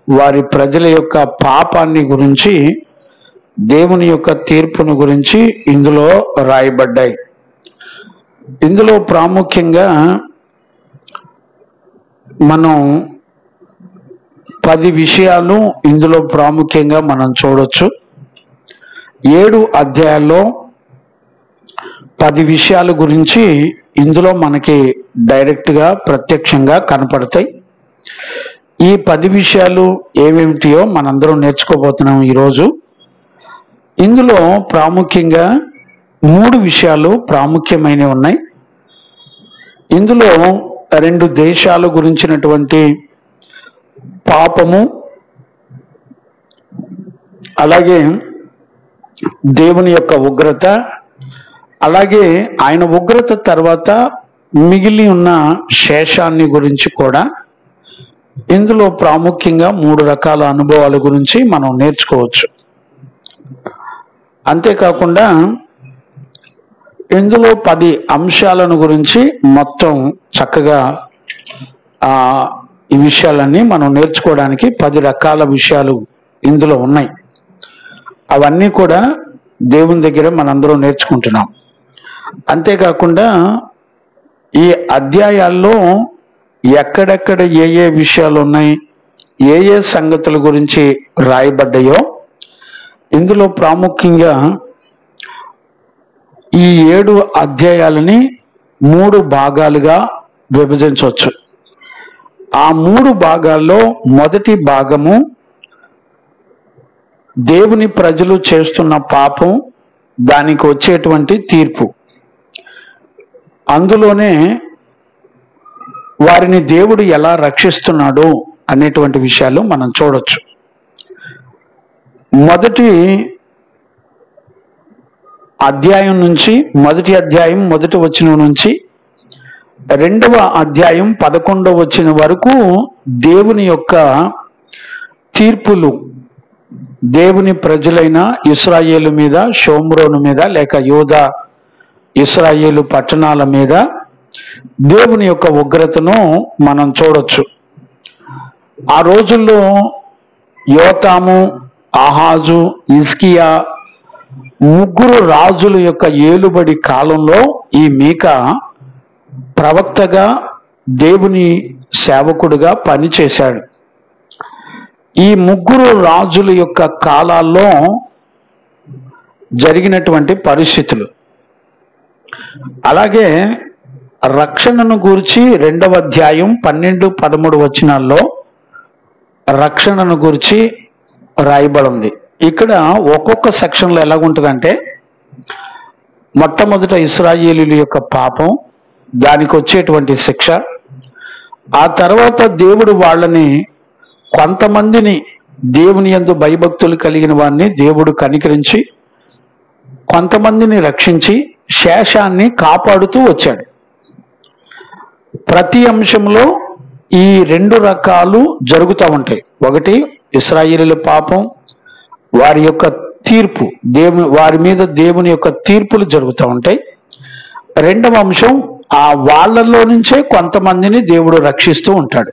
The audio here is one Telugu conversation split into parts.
వారి ప్రజల యొక్క పాపాన్ని గురించి, దేవుని యొక్క తీర్పును గురించి ఇందులో రాయబడ్డాయి. ఇందులో ప్రాముఖ్యంగా మనం 10 విషయాలు ఇందులో ప్రాముఖ్యంగా మనం చూడొచ్చు. 7 అధ్యాయాల్లో 10 విషయాల గురించి ఇందులో మనకి డైరెక్ట్గా ప్రత్యక్షంగా కనపడతాయి. ఈ 10 విషయాలు ఏమేమిటియో మనందరం నేర్చుకోబోతున్నాం ఈరోజు. ఇందులో ప్రాముఖ్యంగా 3 విషయాలు ప్రాముఖ్యమైనవి ఉన్నాయి. ఇందులో 2 దేశాల గురించినటువంటి పాపము, అలాగే దేవుని యొక్క ఉగ్రత, అలాగే ఆయన ఉగ్రత తర్వాత మిగిలి ఉన్న శేషాన్ని గురించి కూడా ఇందులో ప్రాముఖ్యంగా 3 రకాల అనుభవాల గురించి మనం నేర్చుకోవచ్చు. అంతేకాకుండా ఇందులో 10 అంశాలను గురించి మొత్తం చక్కగా ఈ విషయాలన్నీ మనం నేర్చుకోవడానికి 10 రకాల విషయాలు ఇందులో ఉన్నాయి. అవన్నీ కూడా దేవుని దగ్గర మనందరం నేర్చుకుంటున్నాం. అంతేకాకుండా ఈ అధ్యాయాల్లో ఎక్కడెక్కడ ఏ విషయాలు ఉన్నాయి, ఏ సంగతుల గురించి రాయబడ్డాయో ఇందులో ప్రాముఖ్యంగా ఈ 7 అధ్యాయాలని 3 భాగాలుగా విభజించవచ్చు. ఆ 3 భాగాల్లో మొదటి భాగము దేవుని ప్రజలు చేస్తున్న పాపం, దానికి వచ్చేటువంటి తీర్పు. అందులోనే వారిని దేవుడు ఎలా రక్షిస్తున్నాడో అనేటువంటి విషయాలు మనం చూడొచ్చు. మొదటి అధ్యాయం నుంచి, మొదటి అధ్యాయం 1వ వచనం నుంచి 2వ అధ్యాయం 11వ వచనం వరకు దేవుని యొక్క తీర్పులు, దేవుని ప్రజలైన ఇశ్రాయేలు మీద, షోమ్రోను మీద, లేక యూదా ఇశ్రాయేలు పట్టణాల మీద దేవుని యొక్క ఉగ్రతను మనం చూడొచ్చు. ఆ రోజుల్లో యోతాము, ఆహాజు, హిజ్కియా 3 రాజుల యొక్క ఏలుబడి కాలంలో ఈ మీకా ప్రవక్తగా, దేవుని సేవకుడుగా పనిచేశాడు. ఈ 3 రాజుల యొక్క కాలాల్లో జరిగినటువంటి పరిస్థితులు, అలాగే రక్షణను గూర్చి 2వ అధ్యాయం 12-13 వచనాల్లో రక్షణను గురించి రాయబడింది. ఇక్కడ ఒక్కొక్క సెక్షన్లో ఎలాగుంటుందంటే, మొట్టమొదట ఇశ్రాయేలీయుల యొక్క పాపం, దానికి వచ్చేటువంటి శిక్ష, ఆ తర్వాత దేవుడు వాళ్ళని, కొంతమందిని దేవుని యందు భయభక్తులు కలిగిన వారిని దేవుడు కనికరించి కొంతమందిని రక్షించి శేషాన్ని కాపాడుతూ వచ్చాడు. ప్రతి అంశంలో ఈ 2 రకాలు జరుగుతూ ఉంటాయి. ఒకటి ఇశ్రాయేలీయుల పాపం, వారి యొక్క తీర్పు, వారి మీద దేవుని యొక్క తీర్పులు జరుగుతూ ఉంటాయి. 2వ అంశం, ఆ వాళ్ళలో నుంచే కొంతమందిని దేవుడు రక్షిస్తూ ఉంటాడు.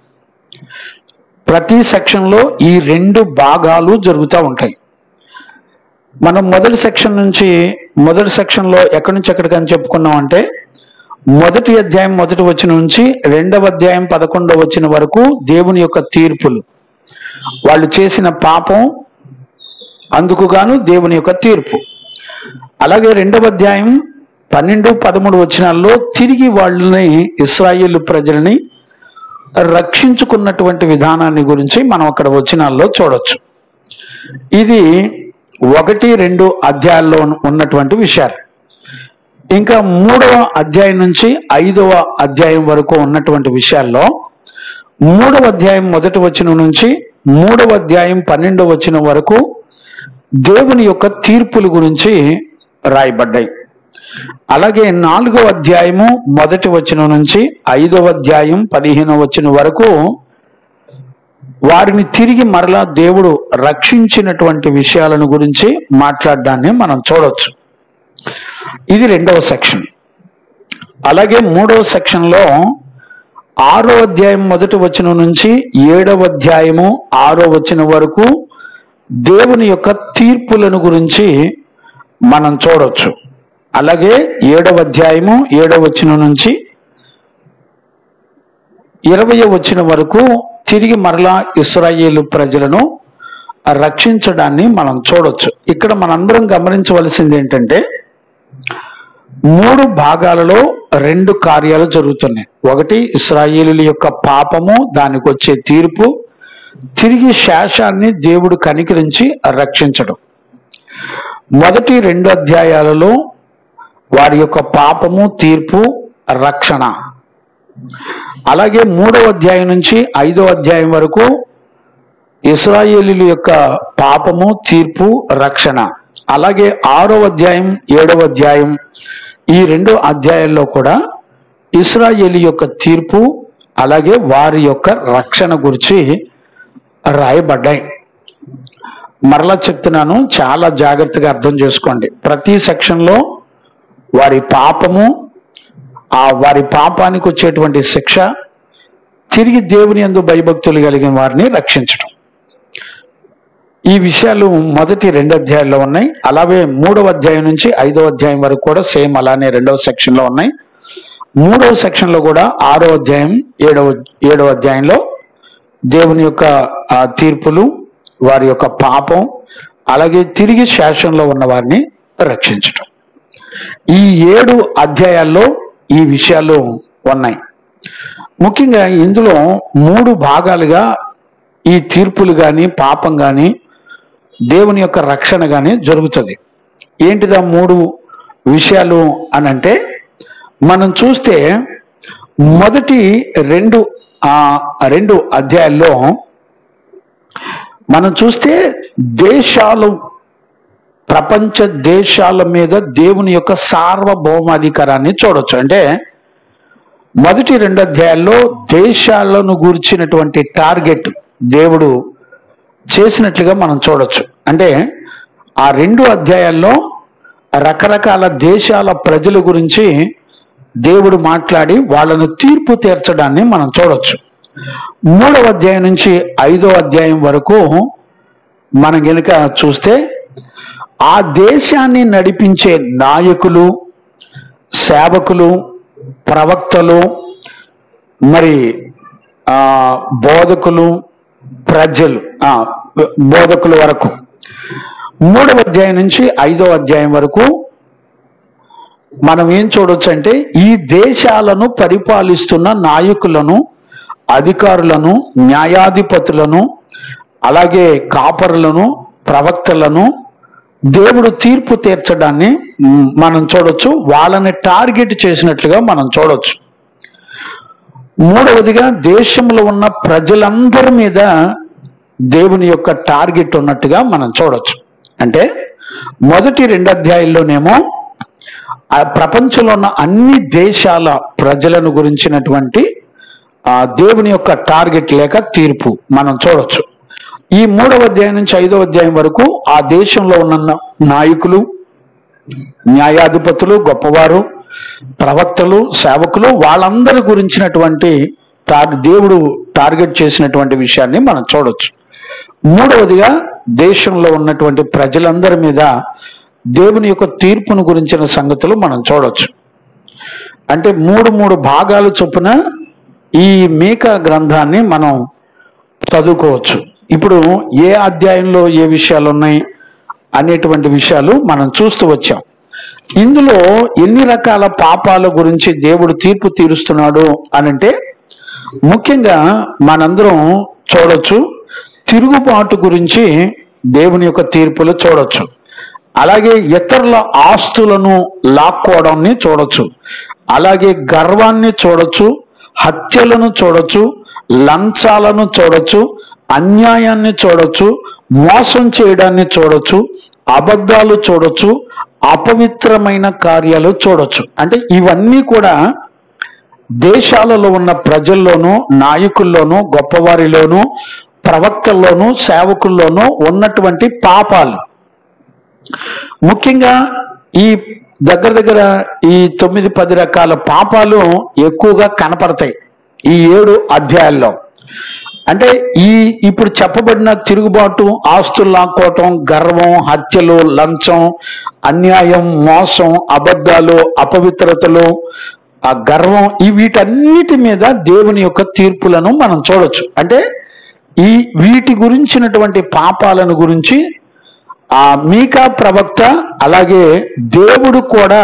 ప్రతి సెక్షన్లో ఈ 2 భాగాలు జరుగుతూ ఉంటాయి. మనం మొదటి సెక్షన్లో ఎక్కడి నుంచి ఎక్కడికి అని చెప్పుకున్నాం అంటే, మొదటి అధ్యాయం 1వ వచనం నుంచి 2వ అధ్యాయం 11వ వచనం వరకు దేవుని యొక్క తీర్పులు, వాళ్ళు చేసిన పాపం అందుకు గాను దేవుని యొక్క తీర్పు. అలాగే 2వ అధ్యాయం 12-13 వచనాల్లో తిరిగి వాళ్ళని, ఇశ్రాయేలు ప్రజల్ని రక్షించుకున్నటువంటి విధానాన్ని గురించి మనం అక్కడ వచనాల్లో చూడొచ్చు. ఇది 1-2 అధ్యాయాల్లో ఉన్నటువంటి విషయాలు. ఇంకా 3వ అధ్యాయం నుంచి 5వ అధ్యాయం వరకు ఉన్నటువంటి విషయాల్లో 3వ అధ్యాయం 1వ వచనం నుంచి 3వ అధ్యాయం 12వ వచనం వరకు దేవుని యొక్క తీర్పుల గురించి రాయబడ్డాయి. అలాగే 4వ అధ్యాయము 1వ వచనం నుంచి 5వ అధ్యాయం 15వ వచనం వరకు వారిని తిరిగి మరలా దేవుడు రక్షించినటువంటి విషయాలను గురించి మాట్లాడడాన్ని మనం చూడొచ్చు. ఇది 2వ సెక్షన్. అలాగే 3వ సెక్షన్లో 6వ అధ్యాయం 1వ వచనం నుంచి 7వ అధ్యాయము 6వ వచనం వరకు దేవుని యొక్క తీర్పులను గురించి మనం చూడొచ్చు. అలాగే 7వ అధ్యాయము 7వ వచనం నుంచి 20వ వచనం వరకు తిరిగి మరలా ఇశ్రాయేలు ప్రజలను రక్షించడాన్ని మనం చూడొచ్చు. ఇక్కడ మనందరం గమనించవలసింది ఏంటంటే 3 భాగాలలో 2 కార్యాలు జరుగుతున్నాయి. ఒకటి ఇశ్రాయేలీల యొక్క పాపము, దానికి వచ్చే తీర్పు, తిరిగి శేషాన్ని దేవుడు కనికరించి రక్షించడం. మొదటి 2 అధ్యాయాలలో వారి యొక్క పాపము, తీర్పు, రక్షణ. అలాగే 3వ అధ్యాయం నుంచి 5వ అధ్యాయం వరకు ఇశ్రాయేలీల యొక్క పాపము, తీర్పు, రక్షణ. అలాగే 6వ అధ్యాయం 7వ అధ్యాయం ఈ 2 అధ్యాయాల్లో కూడా ఇశ్రాయేలు యొక్క తీర్పు అలాగే వారి యొక్క రక్షణ గురించి రాయబడ్డాయి. మరలా చెప్తున్నాను, చాలా జాగ్రత్తగా అర్థం చేసుకోండి. ప్రతి సెక్షన్లో వారి పాపము, వారి పాపానికి వచ్చేటువంటి శిక్ష, తిరిగి దేవుని యందు భయభక్తులు కలిగిన వారిని రక్షించడం, ఈ విషయాలు మొదటి 2 అధ్యాయాల్లో ఉన్నాయి. అలాగే 3వ అధ్యాయం నుంచి 5వ అధ్యాయం వరకు కూడా సేమ్ అలానే 2వ సెక్షన్లో ఉన్నాయి. 3వ సెక్షన్లో కూడా 6వ అధ్యాయం 7వ అధ్యాయంలో దేవుని యొక్క తీర్పులు, వారి యొక్క పాపం, అలాగే తిరిగి శేషంలో ఉన్న వారిని రక్షించడం, ఈ 7 అధ్యాయాల్లో ఈ విషయాలు ఉన్నాయి. ముఖ్యంగా ఇందులో 3 భాగాలుగా ఈ తీర్పులు కానీ, పాపం కానీ, దేవుని యొక్క రక్షణ కానీ జరుగుతుంది. ఏంటిదా 3 విషయాలు అని అంటే, మనం చూస్తే మొదటి 2 అధ్యాయాల్లో మనం చూస్తే దేశాలు, ప్రపంచ దేశాల మీద దేవుని యొక్క సార్వభౌమాధికారాన్ని చూడొచ్చు. అంటే మొదటి 2 అధ్యాయాల్లో దేశాలను గూర్చినటువంటి టార్గెట్ దేవుడు చేసినట్లుగా మనం చూడొచ్చు. అంటే ఆ 2 అధ్యాయాల్లో రకరకాల దేశాల ప్రజల గురించి దేవుడు మాట్లాడి వాళ్ళను తీర్పు తీర్చడాన్ని మనం చూడొచ్చు. 3వ అధ్యాయం నుంచి 5వ అధ్యాయం వరకు మనం గనుక చూస్తే ఆ దేశాన్ని నడిపించే నాయకులు, సేవకులు, ప్రవక్తలు, మరి బోధకులు, ప్రజలు, బోధకుల వరకు 3వ అధ్యాయం నుంచి 5వ అధ్యాయం వరకు మనం ఏం చూడొచ్చు అంటే ఈ దేశాలను పరిపాలిస్తున్న నాయకులను, అధికారులను, న్యాయాధిపతులను, అలాగే కాపరులను, ప్రవక్తలను దేవుడు తీర్పు తీర్చడాన్ని మనం చూడొచ్చు. వాళ్ళని టార్గెట్ చేసినట్లుగా మనం చూడొచ్చు. 3వదిగా దేశంలో ఉన్న ప్రజలందరి మీద దేవుని యొక్క టార్గెట్ ఉన్నట్టుగా మనం చూడొచ్చు. అంటే మొదటి 2 అధ్యాయాల్లోనేమో ఆ ప్రపంచంలో ఉన్న అన్ని దేశాల ప్రజలను గురించినటువంటి దేవుని యొక్క టార్గెట్ లేక తీర్పు మనం చూడొచ్చు. ఈ 3వ అధ్యాయం నుంచి 5వ అధ్యాయం వరకు ఆ దేశంలో ఉన్న నాయకులు, న్యాయాధిపతులు, గొప్పవారు, ప్రవక్తలు, సేవకులు, వాళ్ళందరి గురించినటువంటి దేవుడు టార్గెట్ చేసినటువంటి విషయాన్ని మనం చూడొచ్చు. 3వదిగా దేశంలో ఉన్నటువంటి ప్రజలందరి మీద దేవుని యొక్క తీర్పును గురించిన సంగతులు మనం చూడొచ్చు. అంటే 3 భాగాలు చొప్పున ఈ మీకా గ్రంథాన్ని మనం చదువుకోవచ్చు. ఇప్పుడు ఏ అధ్యాయంలో ఏ విషయాలు ఉన్నాయి అనేటువంటి విషయాలు మనం చూస్తూ వచ్చాం. ఇందులో ఎన్ని రకాల పాపాల గురించి దేవుడు తీర్పు తీరుస్తున్నాడు అనంటే, ముఖ్యంగా మనందరం చూడొచ్చు, తిరుగుబాటు గురించి దేవుని యొక్క తీర్పులు చూడొచ్చు. అలాగే ఇతరుల ఆస్తులను లాక్కోవడాన్ని చూడొచ్చు. అలాగే గర్వాన్ని చూడొచ్చు, హత్యలను చూడొచ్చు, లంచాలను చూడొచ్చు, అన్యాయాన్ని చూడొచ్చు, మోసం చేయడాన్ని చూడొచ్చు, అబద్ధాలు చూడొచ్చు, అపవిత్రమైన కార్యాలు చూడొచ్చు. అంటే ఇవన్నీ కూడా దేశాలలో ఉన్న ప్రజల్లోనూ, నాయకుల్లోనూ, గొప్పవారిలోనూ, ప్రవక్తల్లోనూ, సేవకుల్లోనూ ఉన్నటువంటి పాపాలు. ముఖ్యంగా ఈ దగ్గర ఈ 9-10 రకాల పాపాలు ఎక్కువగా కనపడతాయి. ఈ 7 అధ్యాయాల్లో. అంటే ఇప్పుడు చెప్పబడిన తిరుగుబాటు, ఆస్తులు లాక్కోవటం, గర్వం, హత్యలు, లంచం, అన్యాయం, మోసం, అబద్ధాలు, అపవిత్రతలు, ఆ గర్వం, వీటన్నిటి మీద దేవుని యొక్క తీర్పులను మనం చూడొచ్చు. అంటే వీటి గురించినటువంటి పాపాలను గురించి మీకా ప్రవక్త అలాగే దేవుడు కూడా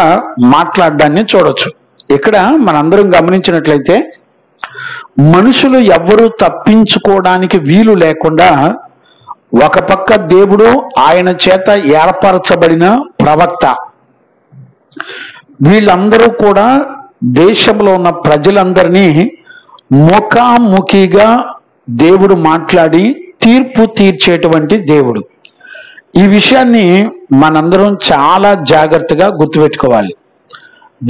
మాట్లాడడాన్ని చూడొచ్చు. ఇక్కడ మనందరం గమనించినట్లయితే మనుషులు ఎవ్వరూ తప్పించుకోవడానికి వీలు లేకుండా ఒక పక్క దేవుడు ఆయన చేత ఏర్పరచబడిన ప్రవక్త, వీళ్ళందరూ కూడా దేశంలో ఉన్న ప్రజలందరినీ ముఖాముఖిగా దేవుడు మాట్లాడి తీర్పు తీర్చేటువంటి దేవుడు. ఈ విషయాన్ని మనందరం చాలా జాగ్రత్తగా గుర్తుపెట్టుకోవాలి.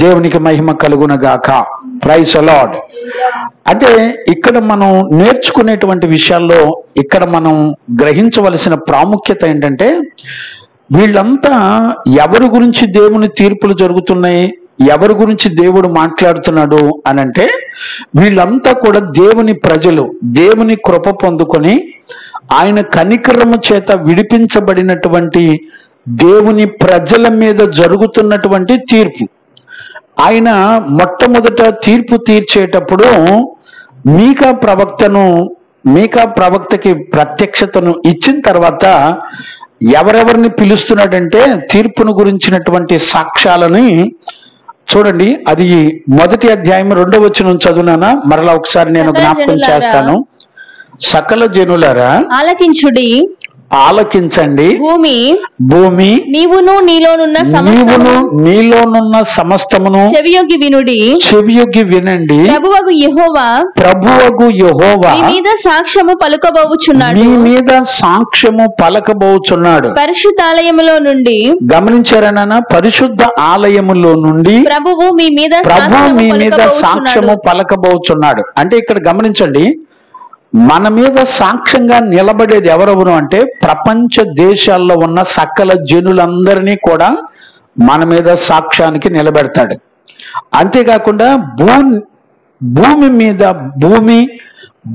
దేవునికి మహిమ కలుగునగాక. Praise the Lord. అంటే ఇక్కడ మనం నేర్చుకునేటువంటి విషయాల్లో ఇక్కడ మనం గ్రహించవలసిన ప్రాముఖ్యత ఏంటంటే, వీళ్ళంతా ఎవరి గురించి దేవుని తీర్పులు జరుగుతున్నాయి, ఎవరి గురించి దేవుడు మాట్లాడుతున్నాడు అనంటే, వీళ్ళంతా కూడా దేవుని ప్రజలు, దేవుని కృప పొందుకొని ఆయన కనికరము చేత విడిపించబడినటువంటి దేవుని ప్రజల మీద జరుగుతున్నటువంటి తీర్పు. ఆయన మొట్టమొదట తీర్పు తీర్చేటప్పుడు మీకా ప్రవక్తకి ప్రత్యక్షతను ఇచ్చిన తర్వాత ఎవరెవరిని పిలుస్తున్నాడంటే, తీర్పును గురించినటువంటి సాక్ష్యాలని చూడండి. అది 1వ అధ్యాయం 2వ వచనం చదువునానా, మరలా ఒకసారి నేను జ్ఞాపకం చేస్తాను. సకల జనులారా ఆలకించండి, భూమి నీవును నీలోనున్న సమస్తమును చెవియొగ్గి వినండి. ప్రభువగు యెహోవా మీ మీద సాక్ష్యము పలకబోచున్నాడు. పరిశుద్ధ ఆలయములో నుండి, గమనించారనా, పరిశుద్ధ ఆలయములో నుండి ప్రభువు మీ మీద సాక్ష్యము పలకబోచున్నాడు. అంటే ఇక్కడ గమనించండి, మన మీద సాక్ష్యంగా నిలబడేది ఎవరెవరు అంటే, ప్రపంచ దేశాల్లో ఉన్న సకల జనులందరినీ కూడా మన మీద సాక్ష్యానికి నిలబెడతాడు. అంతేకాకుండా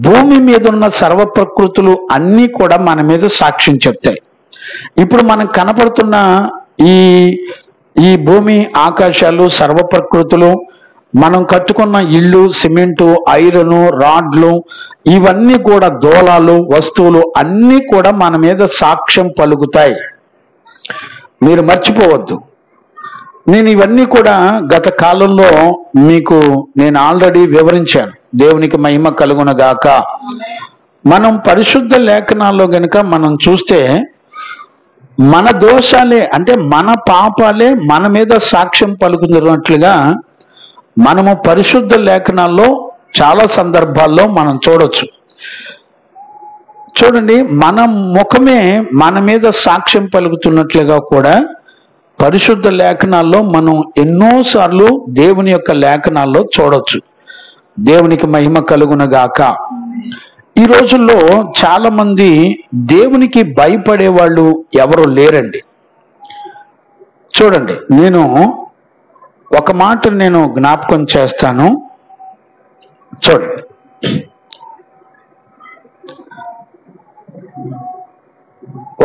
భూమి మీద ఉన్న సర్వ ప్రకృతులు అన్నీ కూడా మన మీద సాక్ష్యం చెప్తాయి. ఇప్పుడు మనకు కనపడుతున్న ఈ భూమి, ఆకాశాలు, సర్వ ప్రకృతులు, మనం కట్టుకున్న ఇళ్ళు, సిమెంటు, ఐరను, రాడ్లు, ఇవన్నీ కూడా, దోలాలు, వస్తువులు అన్నీ కూడా మన మీద సాక్ష్యం పలుకుతాయి. మీరు మర్చిపోవద్దు. నేను ఇవన్నీ కూడా గత కాలంలో మీకు నేను ఆల్రెడీ వివరించాను. దేవునికి మహిమ కలుగునగాక. మనం పరిశుద్ధ లేఖనాల్లో గనుక మనం చూస్తే, మన దోషాలే అంటే మన పాపాలే మన మీద సాక్ష్యం పలుకుతున్నట్లుగా మనము పరిశుద్ధ లేఖనాల్లో చాలా సందర్భాల్లో మనం చూడొచ్చు. చూడండి, మన ముఖమే మన మీద సాక్ష్యం పలుకుతున్నట్లుగా కూడా పరిశుద్ధ లేఖనాల్లో మనం ఎన్నోసార్లు దేవుని యొక్క లేఖనాల్లో చూడొచ్చు. దేవునికి మహిమ కలుగునగాక. ఈ రోజుల్లో చాలా మంది దేవునికి భయపడే వాళ్ళు ఎవరు లేరండి. చూడండి, నేను ఒక మాట నేను జ్ఞాపకం చేస్తాను. చూడండి,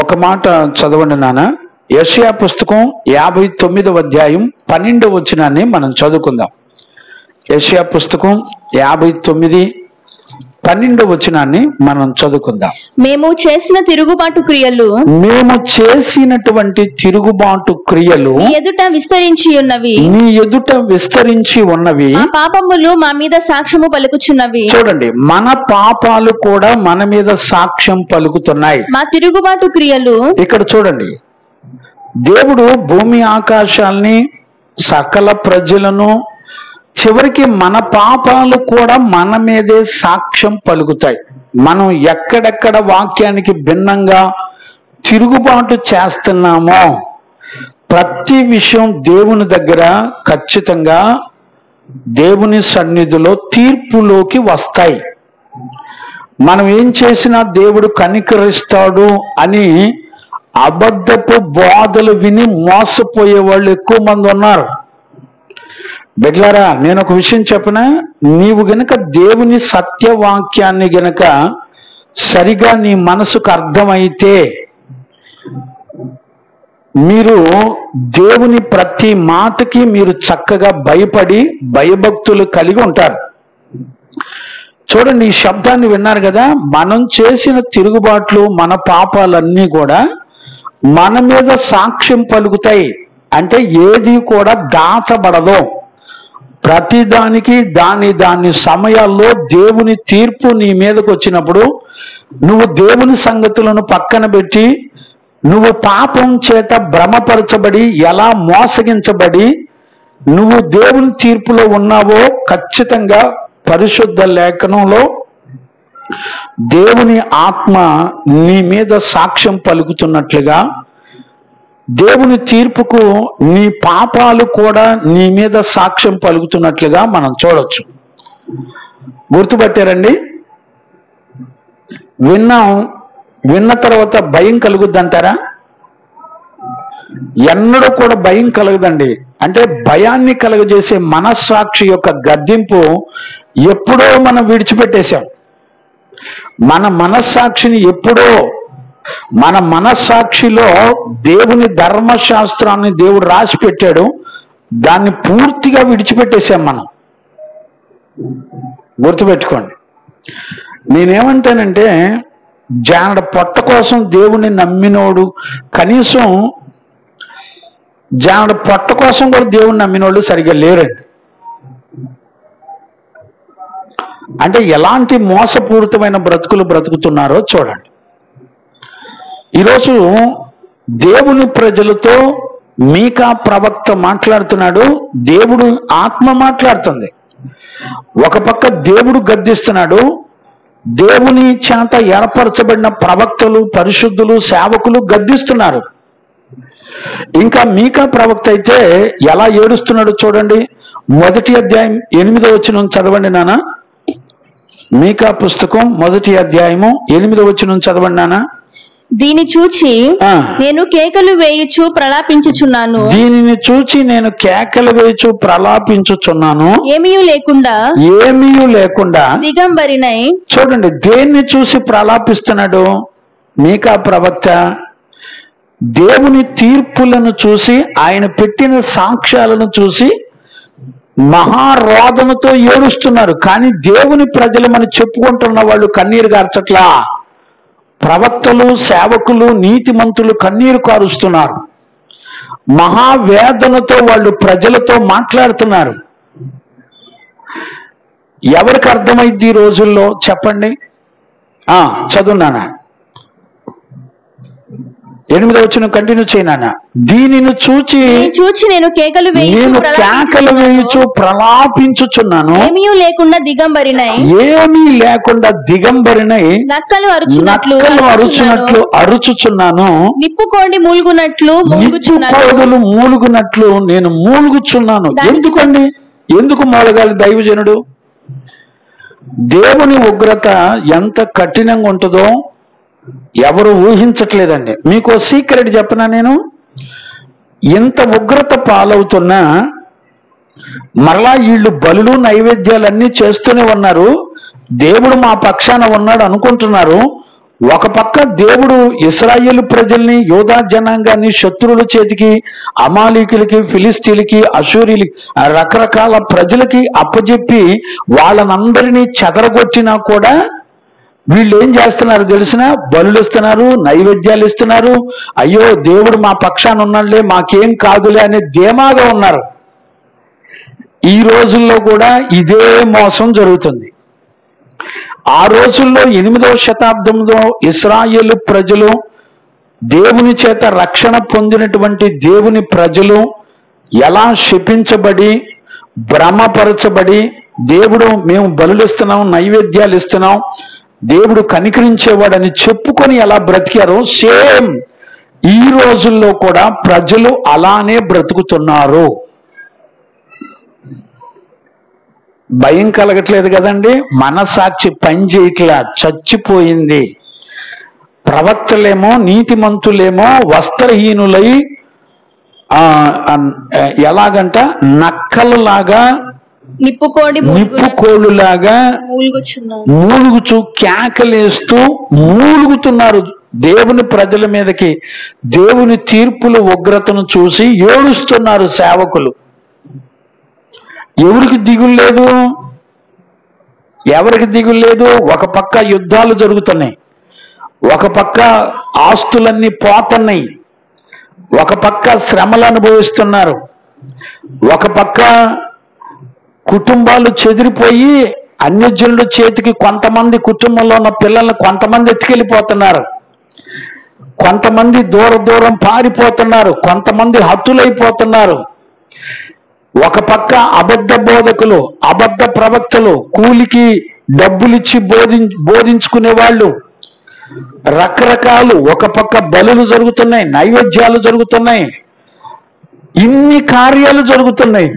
ఒక మాట చదవండి నాన్న. యెషయా పుస్తకం 59వ అధ్యాయం 12వ వచనాన్ని మనం చదువుకుందాం. యెషయా పుస్తకం 59:12 వచనాన్ని మనం చదువుకుందాం. మేము చేసినటువంటి తిరుగుబాటు క్రియలు నీ ఎదుట విస్తరించి ఉన్నవి, మా పాపములు మా మీద సాక్ష్యము పలుకుచున్నవి. చూడండి, మన పాపాలు కూడా మన మీద సాక్ష్యం పలుకుతున్నాయి. మా తిరుగుబాటు క్రియలు, ఇక్కడ చూడండి, దేవుడు భూమి ఆకాశాల్ని, సకల ప్రజలను, చివరికి మన పాపాలు కూడా మన మీదే సాక్ష్యం పలుకుతాయి. మనం ఎక్కడెక్కడ వాక్యానికి భిన్నంగా తిరుగుబాటు చేస్తున్నామో ప్రతి విషయం దేవుని దగ్గర ఖచ్చితంగా దేవుని సన్నిధిలో తీర్పులోకి వస్తాయి. మనం ఏం చేసినా దేవుడు కనికరిస్తాడు అని అబద్ధపు బోధలు విని మోసపోయే వాళ్ళు ఎక్కువ మంది ఉన్నారు. బిడ్డలారా, నేను ఒక విషయం చెప్పనా, నీవు గనుక దేవుని సత్యవాక్యాన్ని గనుక సరిగా నీ మనసుకు అర్థమైతే మీరు దేవుని ప్రతి మాటకి మీరు చక్కగా భయపడి భయభక్తులు కలిగి ఉంటారు. చూడండి, ఈ శబ్దాన్ని విన్నారు కదా, మనం చేసిన తిరుగుబాట్లు మన పాపాలన్నీ కూడా మన మీద సాక్ష్యం పలుకుతాయి. అంటే ఏది కూడా దాచబడదు. ప్రతిదానికి దాని సమయాల్లో దేవుని తీర్పు నీ మీదకి వచ్చినప్పుడు నువ్వు దేవుని సంగతులను పక్కన పెట్టి నువ్వు పాపం చేత భ్రమపరచబడి ఎలా మోసగించబడి నువ్వు దేవుని తీర్పులో ఉన్నావో ఖచ్చితంగా పరిశుద్ధ లేఖనంలో దేవుని ఆత్మ నీ మీద సాక్ష్యం పలుకుతున్నట్లుగా దేవుని తీర్పుకు నీ పాపాలు కూడా నీ మీద సాక్ష్యం పలుకుతున్నట్లుగా మనం చూడొచ్చు. గుర్తుపట్టారండి? విన్న తర్వాత భయం కలుగుద్దంటారా? ఎన్నడూ కూడా భయం కలగదండి. అంటే భయాన్ని కలుగజేసే మనస్సాక్షి యొక్క గద్దింపు ఎప్పుడో మనం విడిచిపెట్టేశాం. మన మనస్సాక్షిని ఎప్పుడో, మన మనస్సాక్షిలో దేవుని ధర్మశాస్త్రాన్ని దేవుడు రాసి పెట్టాడు, దాన్ని పూర్తిగా విడిచిపెట్టేశాం మనం. గుర్తుపెట్టుకోండి. నేనేమంటానంటే, జానడ పొట్ట కోసం దేవుణ్ణి నమ్మినోడు, కనీసం జానడ పొట్ట కోసం కూడా దేవుణ్ణి నమ్మినోళ్ళు సరిగ్గా లేరండి. అంటే ఎలాంటి మోసపూరితమైన బ్రతుకులు బ్రతుకుతున్నారో చూడండి. ఈరోజు దేవుని ప్రజలతో మీకా ప్రవక్త మాట్లాడుతున్నాడు, దేవుడు ఆత్మ మాట్లాడుతుంది. ఒక పక్క దేవుడు గద్దిస్తున్నాడు, దేవుని చేత ఏర్పరచబడిన ప్రవక్తలు, పరిశుద్ధులు, సేవకులు గద్దిస్తున్నారు. ఇంకా మీకా ప్రవక్త అయితే ఎలా ఏడుస్తున్నాడు చూడండి. 1వ అధ్యాయం 8వ వచనం చదవండి నాన్న. మీకా పుస్తకం 1వ అధ్యాయము 8వ వచనం చదవండి నాన్న. దీనిని చూచి నేను కేకలు వేయుచు ప్రలాపించుచున్నాను. దీనిని చూచి నేను కేకలు వేయుచు ప్రలాపించుచున్నాను. ఏమీయూ లేకుండా దిగంబరినై. చూడండి, దేన్ని చూసి ప్రలాపిస్తున్నాడు మీకా ప్రవక్త? దేవుని తీర్పులను చూసి, ఆయన పెట్టిన సాక్ష్యాలను చూసి మహారోదనతో ఏడుస్తున్నారు. కానీ దేవుని ప్రజలమని చెప్పుకుంటున్న వాళ్ళు కన్నీరు గార్చట్లా. ప్రవక్తలు, సేవకులు, నీతిమంతులు కన్నీరు కారుస్తున్నారు. మహావేదనతో వాళ్ళు ప్రజలతో మాట్లాడుతున్నారు. ఎవరికి అర్థమైంది ఈ రోజుల్లో చెప్పండి? చదువునానా 8వ వచనం కంటిన్యూ చేయనా. దీనిని చూచి నేను కేకలు వేయుచు ప్రలాపించుచున్నాను. ఏమీ లేకుండా దిగంబరినై నక్కలు అరుచున్నట్లు అరుచుచున్నాను. నిప్పుకోడి మూలుగునట్లు నేను మూలుగుచున్నాను. ఎందుకండి? ఎందుకు మూలగాలి దైవజనుడు? దేవుని ఉగ్రత ఎంత కఠినంగా ఉంటుందో ఎవరు ఊహించట్లేదండి. మీకు సీక్రెట్ చెప్పనా నేను? ఇంత ఉగ్రత పాలవుతున్నా మరలా వీళ్ళు బలులు నైవేద్యాలన్నీ చేస్తూనే ఉన్నారు. దేవుడు మా పక్షాన ఉన్నాడు అనుకుంటున్నారు. ఒక పక్క దేవుడు ఇశ్రాయేలు ప్రజల్ని, యోధా జనాంగాన్ని శత్రువుల చేతికి, అమాలీకులకి, ఫిలిస్తీన్లకి, అశూరీలకి, రకరకాల ప్రజలకి అప్పజెప్పి వాళ్ళనందరినీ చెదరగొట్టినా కూడా వీళ్ళు ఏం చేస్తున్నారు తెలిసిన? బలులు ఇస్తున్నారు, నైవేద్యాలు ఇస్తున్నారు. అయ్యో దేవుడు మా పక్షాన ఉన్నాడులే, మాకేం కాదులే అనే ధీమాగా ఉన్నారు. ఈ రోజుల్లో కూడా ఇదే మోసం జరుగుతుంది. ఆ రోజుల్లో 8వ శతాబ్దంలో ఇశ్రాయేలు ప్రజలు, దేవుని చేత రక్షణ పొందినటువంటి దేవుని ప్రజలు ఎలా శపించబడి, భ్రమపరచబడి, దేవుడు మేము బలులు ఇస్తున్నాం, నైవేద్యాలు ఇస్తున్నాం, దేవుడు కనికరించేవాడని చెప్పుకొని ఎలా బ్రతికారో సేమ్ ఈ రోజుల్లో కూడా ప్రజలు అలానే బ్రతుకుతున్నారు. భయం కలగట్లేదు కదండి. మనసాక్షి పని చేయట్లా, చచ్చిపోయింది. ప్రవక్తలేమో, నీతిమంతులేమో వస్త్రహీనులై ఎలాగంట నక్కలలాగా నిప్పుకోడి నిప్పుకోళ్ళులాగా మూలుగుచు కేకలేస్తూ మూలుగుతున్నారు. దేవుని ప్రజల మీదకి దేవుని తీర్పుల ఉగ్రతను చూసి ఏడుస్తున్నారు సేవకులు. ఎవరికి దిగులు లేదు? ఎవరికి దిగులు లేదు? ఒక పక్క యుద్ధాలు జరుగుతున్నాయి, ఒక పక్క ఆస్తులన్నీ పోతున్నాయి, ఒక పక్క శ్రమలు అనుభవిస్తున్నారు, ఒక పక్క కుటుంబాలు చెదిరిపోయి అన్యజనుల చేతికి కొంతమంది కుటుంబంలో ఉన్న పిల్లల్ని కొంతమంది ఎత్తుకెళ్ళిపోతున్నారు, కొంతమంది దూరం పారిపోతున్నారు, కొంతమంది హతులైపోతున్నారు. ఒక పక్క అబద్ధ బోధకులు, అబద్ధ ప్రవక్తలు, కూలికి డబ్బులిచ్చి బోధించుకునే వాళ్ళు, రకరకాలు. ఒక పక్క బలులు జరుగుతున్నాయి, నైవేద్యాలు జరుగుతున్నాయి, ఇన్ని కార్యాలు జరుగుతున్నాయి.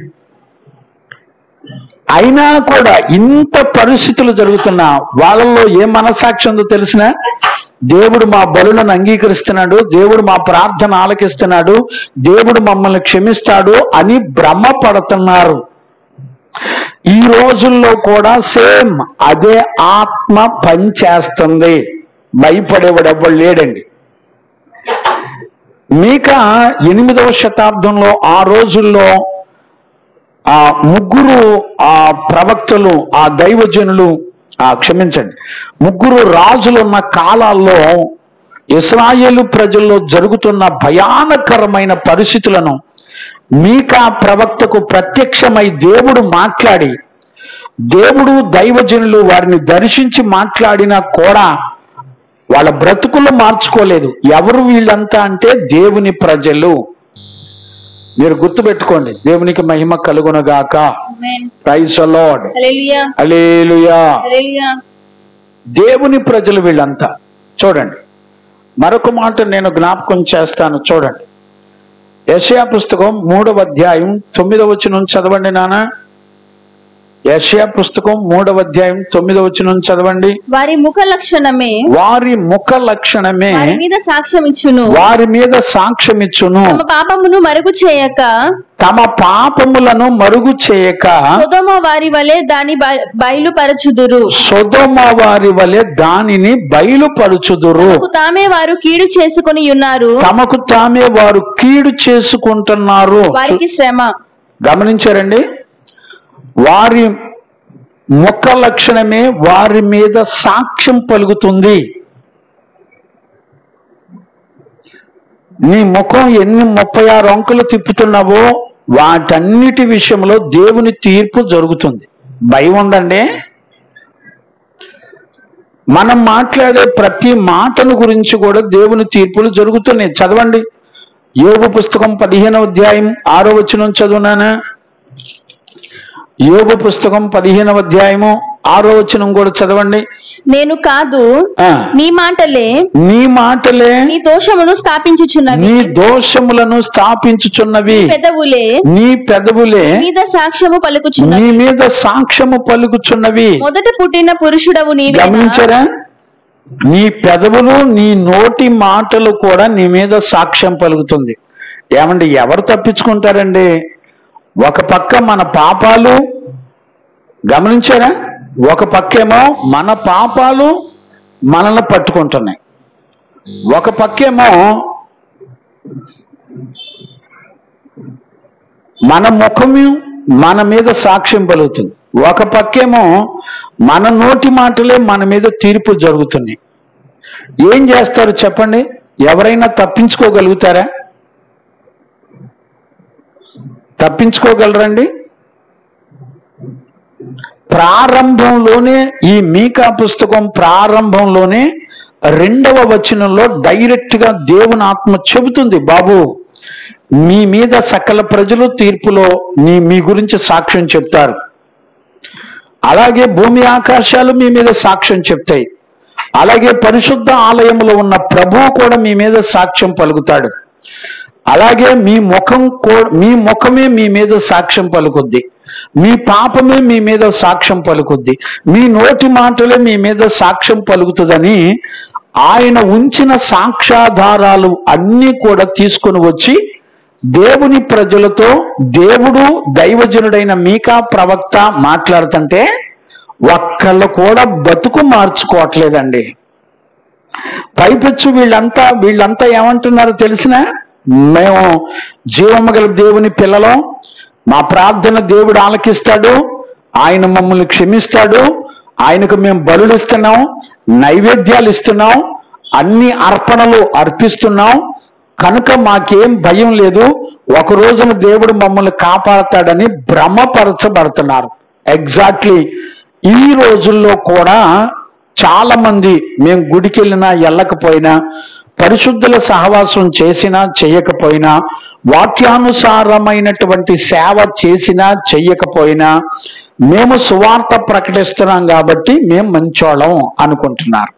అయినా కూడా ఇంత పరిస్థితులు జరుగుతున్నా వాళ్ళల్లో ఏ మనసాక్షి ఉందో తెలిసినా, దేవుడు మా బలులను అంగీకరిస్తున్నాడు, దేవుడు మా ప్రార్థన ఆలకిస్తున్నాడు, దేవుడు మమ్మల్ని క్షమిస్తాడు అని భ్రమపడుతున్నారు. ఈ రోజుల్లో కూడా సేమ్ అదే ఆత్మ పనిచేస్తుంది. భయపడేవాడు ఎవ్వడు లేడండి. మీకా 8వ శతాబ్దంలో ఆ రోజుల్లో ఆ ముగ్గురు ప్రవక్తలు, ఆ దైవజనులు, క్షమించండి, ముగ్గురు రాజులున్న కాలాల్లో ఇశ్రాయేలు ప్రజల్లో జరుగుతున్న భయానకరమైన పరిస్థితులను మీకా ప్రవక్తకు ప్రత్యక్షమై దేవుడు మాట్లాడి, దేవుడు దైవజనులు వారిని దర్శించి మాట్లాడినా కూడా వాళ్ళ బ్రతుకులు మార్చుకోలేదు. ఎవరు వీళ్ళంతా అంటే దేవుని ప్రజలు. మీరు గుర్తుపెట్టుకోండి. దేవునికి మహిమ కలుగునగాక. Praise the Lord. హల్లెలూయా. దేవుని ప్రజలు వీళ్ళంతా. చూడండి, మరొక మాట నేను జ్ఞాపకం చేస్తాను. చూడండి, యెషయా పుస్తకం 3వ అధ్యాయం 9వ వచనం చదవండి నాన్న. యెషయా పుస్తకం 3వ అధ్యాయం 9వ వచనం చదవండి. వారి ముఖ లక్షణమే వారి మీద సాక్ష్యం ఇచ్చును. తమ పాపములను మరుగు చేయక సొదొమ వారి వలె దానిని బయలుపరచుదురు. తమకు తామే వారు కీడు చేసుకుంటున్నారు. వారికి శ్రమ. గమనించారండి? వారి ముఖ లక్షణమే వారి మీద సాక్ష్యం పలుకుతుంది. నీ ముఖం ఎన్ని 36 అంకులు తిప్పుతున్నావో వాటన్నిటి విషయంలో దేవుని తీర్పు జరుగుతుంది. భయం ఉందండి? మనం మాట్లాడే ప్రతి మాటను గురించి కూడా దేవుని తీర్పులు జరుగుతున్నాయి. చదవండి, యోబు పుస్తకం 15వ అధ్యాయం 6వ వచనం చదువునానా. యోబు పుస్తకం 15వ అధ్యాయము 6వ వచనం కూడా చదవండి. నేను కాదు, నీ మాటలే నీ దోషములను స్థాపించుచున్నవి, నీ పెదవులే నీ మీద సాక్ష్యము పలుకుచున్నవి. మొదట పుట్టిన పురుషుడవు నీవే. గమనించారా? నీ పెదవులు, నీ నోటి మాటలు కూడా నీ మీద సాక్ష్యం పలుకుతుంది. ఏమండి, ఎవరు తప్పించుకుంటారండి? ఒక పక్క మన పాపాలు, గమనించారా? ఒక పక్కేమో మన పాపాలు మనల్ని పట్టుకుంటున్నాయి, ఒక పక్కేమో మన ముఖము మన మీద సాక్ష్యం పలుకుతుంది, ఒక పక్కేమో మన నోటి మాటలే మన మీద తీర్పు జరుగుతున్నాయి. ఏం చేస్తారు చెప్పండి? ఎవరైనా తప్పించుకోగలుగుతారా? తప్పించుకోగలరండి? ప్రారంభంలోనే, ఈ మీకా పుస్తకం ప్రారంభంలోనే 2వ వచనంలో డైరెక్ట్ గా దేవుని ఆత్మ చెబుతుంది, బాబు మీ మీద సకల ప్రజలు తీర్పులో మీ గురించి సాక్ష్యం చెప్తారు. అలాగే భూమి ఆకాశాలు మీ మీద సాక్ష్యం చెప్తాయి. అలాగే పరిశుద్ధ ఆలయంలో ఉన్న ప్రభువు కూడా మీ మీద సాక్ష్యం పలుకుతాడు. అలాగే మీ ముఖమే మీ మీద సాక్ష్యం పలుకుద్ది, మీ పాపమే మీ మీద సాక్ష్యం పలుకుద్ది, మీ నోటి మాటలే మీ మీద సాక్ష్యం పలుకుతుందని ఆయన ఉంచిన సాక్ష్యాధారాలు అన్నీ కూడా తీసుకొని వచ్చి దేవుని ప్రజలతో దేవుడు దైవజనుడైన మీకా ప్రవక్త మాట్లాడుతుంటే ఒక్కళ్ళు కూడా బతుకు మార్చుకోవట్లేదండి. పైపెచ్చు వీళ్ళంతా ఏమంటున్నారో తెలిసిన, మేము జీవమగల దేవుని పిల్లలం, మా ప్రార్థన దేవుడు ఆలకిస్తాడు, ఆయన మమ్మల్ని క్షమిస్తాడు, ఆయనకు మేము బలులు ఇస్తున్నాం, నైవేద్యాలు ఇస్తున్నాం, అన్ని అర్పణలు అర్పిస్తున్నాం, కనుక మాకేం భయం లేదు, ఒక రోజున దేవుడు మమ్మల్ని కాపాడతాడని భ్రమపరచబడుతున్నారు. ఎగ్జాక్ట్లీ ఈ రోజుల్లో కూడా చాలా మంది మేము గుడికి వెళ్ళినా వెళ్ళకపోయినా, పరిశుద్ధుల సహవాసం చేసినా చేయకపోయినా, వాక్యానుసారమైనటువంటి సేవ చేసినా చెయ్యకపోయినా, మేము సువార్త ప్రకటిస్తున్నాం కాబట్టి మేము మంచోళ్ళం అనుకుంటున్నారు.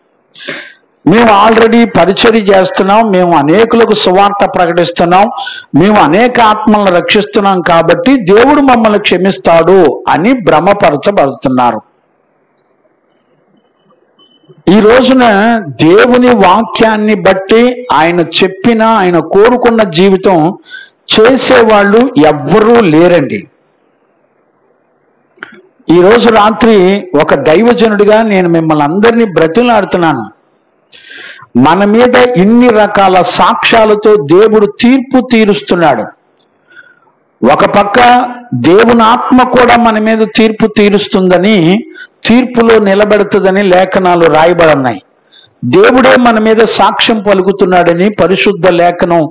మేము ఆల్రెడీ పరిచర్య చేస్తున్నాం, మేము అనేకులకు సువార్త ప్రకటిస్తున్నాం, మేము అనేక ఆత్మలను రక్షిస్తున్నాం కాబట్టి దేవుడు మమ్మల్ని క్షమిస్తాడు అని భ్రమపరచబడుతున్నారు. ఈ రోజున దేవుని వాక్యాన్ని బట్టి ఆయన చెప్పిన, ఆయన కోరుకున్న జీవితం చేసేవాళ్ళు ఎవ్వరూ లేరండి. ఈ రోజు రాత్రి ఒక దైవజనుడిగా నేను మిమ్మల్ని అందరినీ బ్రతిమలాడుతున్నాను. మన మీద ఇన్ని రకాల సాక్ష్యాలతో దేవుడు తీర్పు తీరుస్తున్నాడు. ఒక పక్క దేవుని ఆత్మ కూడా మన మీద తీర్పు తీరుస్తుందని, తీర్పులో నిలబెడుతుందని లేఖనాలు రాయబడున్నాయి. దేవుడే మన మీద సాక్ష్యం పలుకుతున్నాడని పరిశుద్ధ లేఖనం,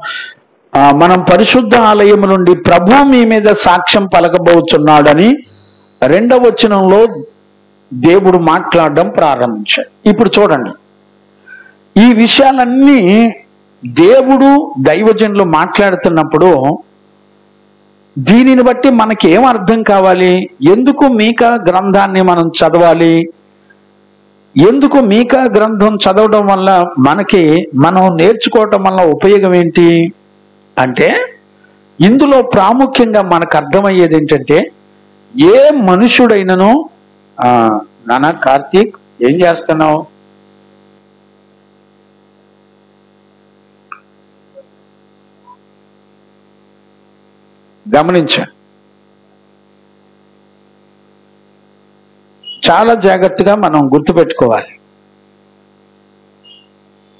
మనం పరిశుద్ధ ఆలయం నుండి ప్రభు మీ మీద సాక్ష్యం పలకబోతున్నాడని 2వ వచనంలో దేవుడు మాట్లాడడం ప్రారంభించాడు. ఇప్పుడు చూడండి, ఈ విషయాలన్నీ దేవుడు దైవజనులు మాట్లాడుతున్నప్పుడు దీనిని బట్టి మనకి ఏం అర్థం కావాలి? ఎందుకు మీకా గ్రంథాన్ని మనం చదవాలి? ఎందుకు మీకా గ్రంథం చదవడం వల్ల మనం నేర్చుకోవటం వల్ల ఉపయోగం ఏంటి అంటే, ఇందులో ప్రాముఖ్యంగా మనకు అర్థమయ్యేది ఏంటంటే, ఏ మనుషుడైనను నానా కార్తీక్ ఏం చేస్తున్నావు? గమనించండి, చాలా జాగ్రత్తగా మనం గుర్తుపెట్టుకోవాలి.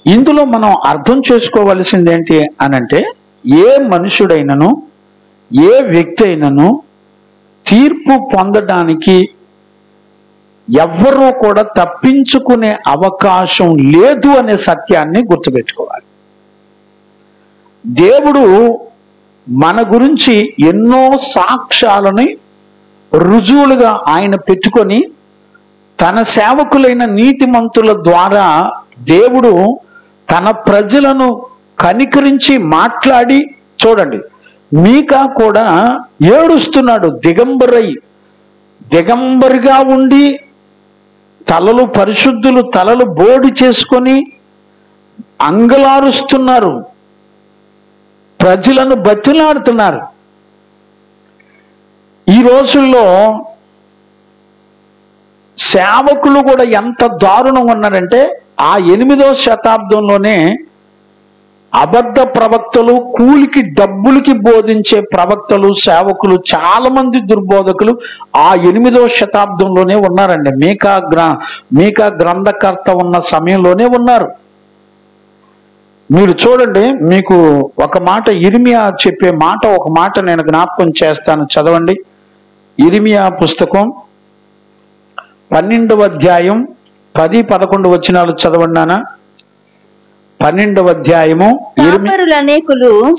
ఇందులో మనం అర్థం చేసుకోవలసింది ఏంటి అనంటే, ఏ మనుషుడైనను ఏ వ్యక్తి అయినను తీర్పు పొందడానికి ఎవ్వరూ కూడా తప్పించుకునే అవకాశం లేదు అనే సత్యాన్ని గుర్తుపెట్టుకోవాలి. దేవుడు మన గురించి ఎన్నో సాక్ష్యాలని రుజువులుగా ఆయన పెట్టుకొని తన సేవకులైన నీతిమంతుల ద్వారా దేవుడు తన ప్రజలను కనికరించి మాట్లాడి, చూడండి, మీకా కూడా ఏడుస్తున్నాడు. దిగంబరిగా ఉండి పరిశుద్ధులు తలలు బోడి చేసుకొని అంగలారుస్తున్నారు, ప్రజలను బతిలాడుతున్నారు. ఈ రోజుల్లో సేవకులు కూడా ఎంత దారుణంగా ఉన్నారంటే, ఆ 8వ శతాబ్దంలోనే అబద్ధ ప్రవక్తలు, కూలికి డబ్బులకి బోధించే ప్రవక్తలు, సేవకులు, చాలా మంది దుర్బోధకులు ఆ 8వ శతాబ్దంలోనే ఉన్నారండి. మీకా గ్రంథకర్త ఉన్న సమయంలోనే ఉన్నారు. మీరు చూడండి, మీకు ఒక మాట, ఇర్మియా చెప్పే మాట, ఒక మాట నేను జ్ఞాపకం చేస్తాను, చదవండి. ఇర్మియా పుస్తకం 12వ అధ్యాయం 10-11 వచనాలు చదవండి నాన్న. 12వ అధ్యాయము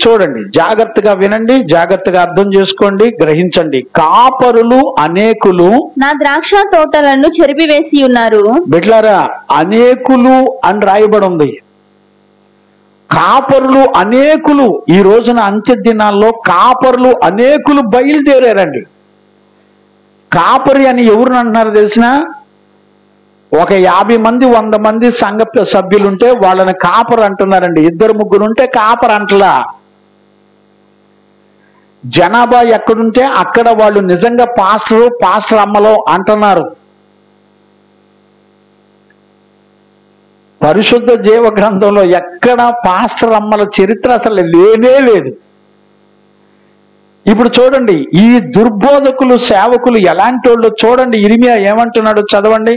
చూడండి, జాగ్రత్తగా వినండి, జాగ్రత్తగా అర్థం చేసుకోండి, గ్రహించండి. కాపరులు అనేకులు నా ద్రాక్ష తోటలను చెరిపివేసి ఉన్నారు. బిడ్లారా, అనేకులు అని రాయబడి ఉంది. కాపరులు అనేకులు. ఈ రోజున అంత్య దినాల్లో కాపరులు అనేకులు బయలుదేరారండి. కాపరి అని ఎవరు అంటున్నారు తెలిసిన? ఒక 50 మంది 100 మంది సంఘ సభ్యులుంటే వాళ్ళని కాపర్ అంటున్నారండి. 2-3 ఉంటే కాపర్ అంటలా. జనాభా ఎక్కడుంటే అక్కడ వాళ్ళు నిజంగా పాస్టర్ అమ్మలో అంటున్నారు. పరిశుద్ధ జీవ గ్రంథంలో ఎక్కడ పాస్టర్ అమ్మల చరిత్ర అసలు లేనే లేదు. ఇప్పుడు చూడండి, ఈ దుర్బోధకులు సేవకులు ఎలాంటి వాళ్ళు చూడండి. ఇర్మియా ఏమంటున్నాడు చదవండి.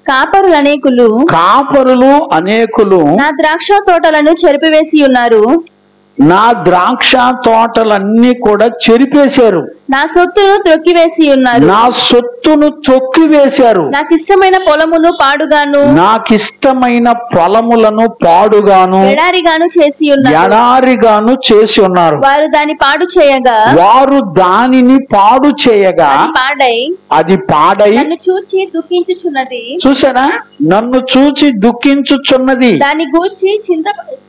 కాపరులు అనేకులు కాపరులు అనేకులు నా ద్రాక్ష తోటలను చెరిపివేసి ఉన్నారు, నా ద్రాక్ష తోటలన్నీ కూడా చెరిపేశారు, నా సొత్తును త్రొక్కివేసి ఉన్నారు, నా సొత్తును తొక్కివేశారు, నాకిష్టమైన పొలమును పాడుగాను నాకిష్టమైన పొలములను పాడుగాను ఎడారిగాను చేసి ఉన్నారు. ఎడారిగాను చేసి ఉన్నారు. వారు దాన్ని పాడు చేయగా వారు దానిని పాడు చేయగా అది పాడై నన్ను చూచి దుఃఖించుచున్నది. చూసారా, నన్ను చూచి దుఃఖించుచున్నది. దాని గూర్చి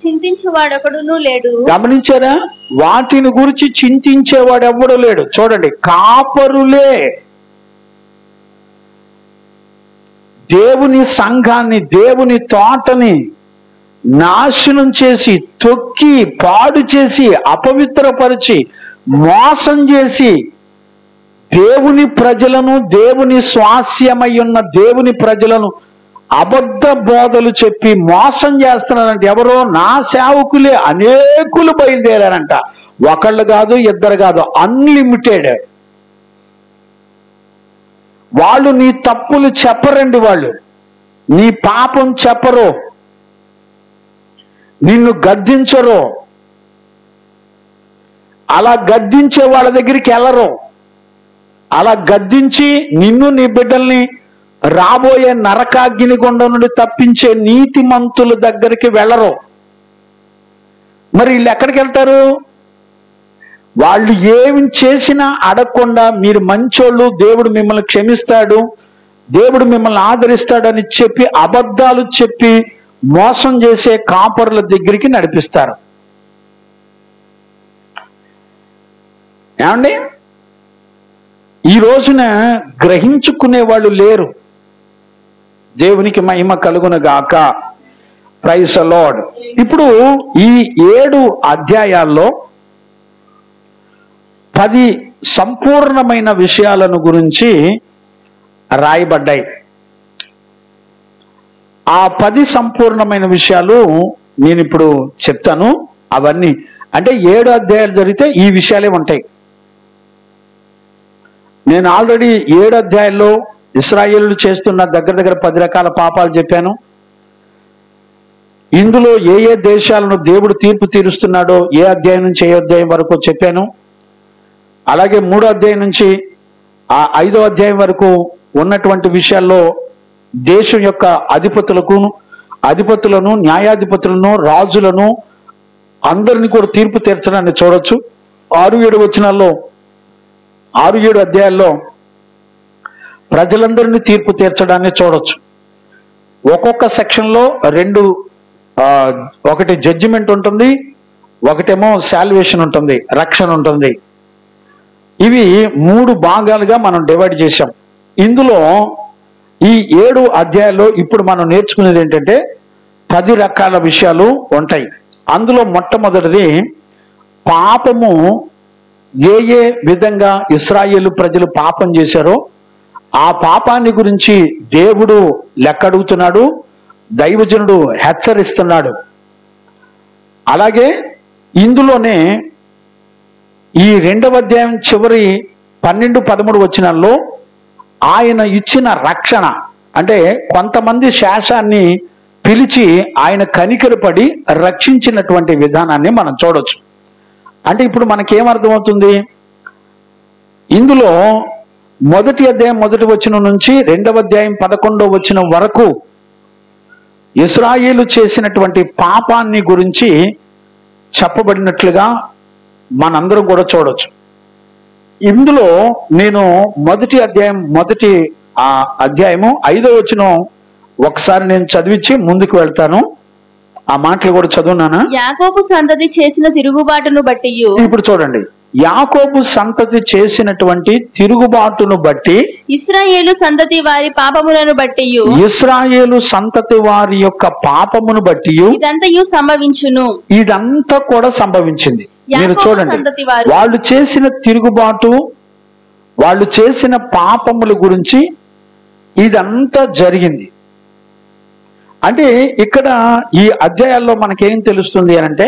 చింతించువాడొకడును లేడు. గమనించారా, వాటిని గురించి చింతించేవాడు ఎవడు లేడు. చూడండి, కాపరులే దేవుని సంఘాన్ని, దేవుని తోటని నాశనం చేసి, తొక్కి పాడు చేసి, అపవిత్రపరిచి, మోసం చేసి, దేవుని ప్రజలను, దేవుని స్వాస్యమై ఉన్న దేవుని ప్రజలను అబద్ధ బోధలు చెప్పి మోసం చేస్తున్నారంట. ఎవరో నా సేవకులే అనేకులు బయలుదేరారంట. ఒకళ్ళు కాదు, ఇద్దరు కాదు, అన్లిమిటెడ్. వాళ్ళు నీ తప్పులు చెప్పరండి, వాళ్ళు నీ పాపం చెప్పరు, నిన్ను గద్దించరు, అలా గద్దించే వాళ్ళ దగ్గరికి వెళ్ళరు. అలా గద్దించి నిన్ను, నీ బిడ్డల్ని రాబోయే నరకాగ్ని గుండ నుండి తప్పించే నీతిమంతుల దగ్గరికి వెళ్ళరు. మరి వీళ్ళు ఎక్కడికి వెళ్తారు? వాళ్ళు ఏమి చేసినా అడగకుండా, మీరు మంచోళ్ళు, దేవుడు మిమ్మల్ని క్షమిస్తాడు, దేవుడు మిమ్మల్ని ఆదరిస్తాడని చెప్పి అబద్ధాలు చెప్పి మోసం చేసే కాపరుల దగ్గరికి నడిపిస్తారు. ఏమండి, ఈ రోజున గ్రహించుకునే వాళ్ళు లేరు. దేవునికి మహిమ కలుగునగాక. Praise the Lord. ఇప్పుడు ఈ 7 అధ్యాయాల్లో 10 సంపూర్ణమైన విషయాలను గురించి రాయబడ్డాయి. ఆ 10 సంపూర్ణమైన విషయాలు నేను ఇప్పుడు చెప్తాను. అవన్నీ అంటే 7 అధ్యాయాలు జరిగితే ఈ విషయాలే ఉంటాయి. నేను ఆల్రెడీ 7 అధ్యాయాల్లో ఇశ్రాయేలు చేస్తున్న దగ్గర 10 రకాల పాపాలు చెప్పాను. ఇందులో ఏ ఏ దేశాలను దేవుడు తీర్పు తీరుస్తున్నాడో ఏ అధ్యాయం నుంచి ఏ అధ్యాయం వరకు చెప్పాను. అలాగే 3వ అధ్యాయం నుంచి ఆ 5వ అధ్యాయం వరకు ఉన్నటువంటి విషయాల్లో దేశం యొక్క అధిపతులను, న్యాయాధిపతులను, రాజులను అందరినీ కూడా తీర్పు తీర్చడాన్ని చూడొచ్చు. 6-7 వచనాల్లో, 6-7 అధ్యాయాల్లో ప్రజలందరినీ తీర్పు తీర్చడాన్ని చూడొచ్చు. ఒక్కొక్క సెక్షన్లో 2, ఒకటి జడ్జిమెంట్ ఉంటుంది, ఒకటేమో శాల్వేషన్ ఉంటుంది, రక్షణ ఉంటుంది. ఇవి 3 భాగాలుగా మనం డివైడ్ చేశాం. ఇందులో ఈ 7 అధ్యాయాల్లో ఇప్పుడు మనం నేర్చుకునేది ఏంటంటే 10 రకాల విషయాలు ఉంటాయి. అందులో మొట్టమొదటిది పాపము. ఏ విధంగా ఇశ్రాయేలు ప్రజలు పాపం చేశారో ఆ పాపాన్ని గురించి దేవుడు లెక్క అడుగుతున్నాడు, దైవజనుడు హెచ్చరిస్తున్నాడు. అలాగే ఇందులోనే ఈ 2వ అధ్యాయం చివరి 12-13 వచనాల్లో ఆయన ఇచ్చిన రక్షణ, అంటే కొంతమంది శేషాన్ని పిలిచి ఆయన కనికరపడి రక్షించినటువంటి విధానాన్ని మనం చూడొచ్చు. అంటే ఇప్పుడు మనకేమర్థమవుతుంది? ఇందులో 1వ అధ్యాయం 1వ వచనం నుంచి 2వ అధ్యాయం 11వ వచనం వరకు ఇశ్రాయేలు చేసినటువంటి పాపాన్ని గురించి చెప్పబడినట్లుగా మనందరం కూడా చూడొచ్చు. ఇందులో నేను మొదటి అధ్యాయము 5వ వచనం ఒకసారి నేను చదివించి ముందుకు వెళ్తాను. ఆ మాటలు కూడా చదువునానా? యాకోబు సంతతి చేసిన తిరుగుబాటును బట్టి. ఇప్పుడు చూడండి, యాకోబు సంతతి చేసినటువంటి తిరుగుబాటును బట్టి, ఇశ్రాయేలు సంతతి వారి పాపములను బట్టి, ఇశ్రాయేలు సంతతి వారి యొక్క పాపమును బట్టి ఇదంతయు సంభవించును. ఇదంతా కూడా సంభవించింది. మీరు చూడండి, వాళ్ళు చేసిన తిరుగుబాటు, వాళ్ళు చేసిన పాపముల గురించి ఇదంతా జరిగింది. అంటే ఇక్కడ ఈ అధ్యాయాల్లో మనకేం తెలుస్తుంది అంటే,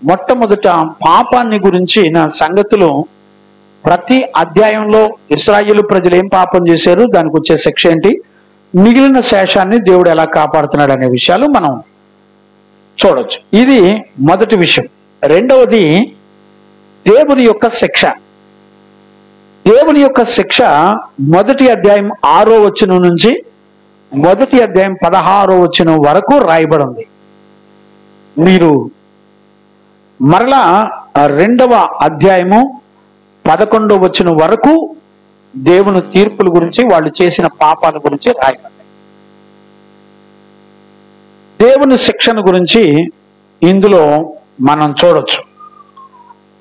మొట్టమొదట పాపాన్ని గురించి నా సంగతులు ప్రతి అధ్యాయంలో ఇశ్రాయేలు ప్రజలు ఏం పాపం చేశారు, దానికి వచ్చే శిక్ష ఏంటి, మిగిలిన శేషాన్ని దేవుడు ఎలా కాపాడుతున్నాడు అనే విషయాలు మనం చూడొచ్చు. ఇది మొదటి విషయం. రెండవది దేవుని యొక్క శిక్ష. దేవుని యొక్క శిక్ష మొదటి అధ్యాయం 6వ వచనం నుంచి మొదటి అధ్యాయం 16వ వచనం వరకు రాయబడి ఉంది. మీరు మరలా 2వ అధ్యాయము 11వ వచనం వరకు దేవుని తీర్పుల గురించి, వాళ్ళు చేసిన పాపాల గురించి రాయబడ్డాయి. దేవుని శిక్షణ గురించి ఇందులో మనం చూడొచ్చు.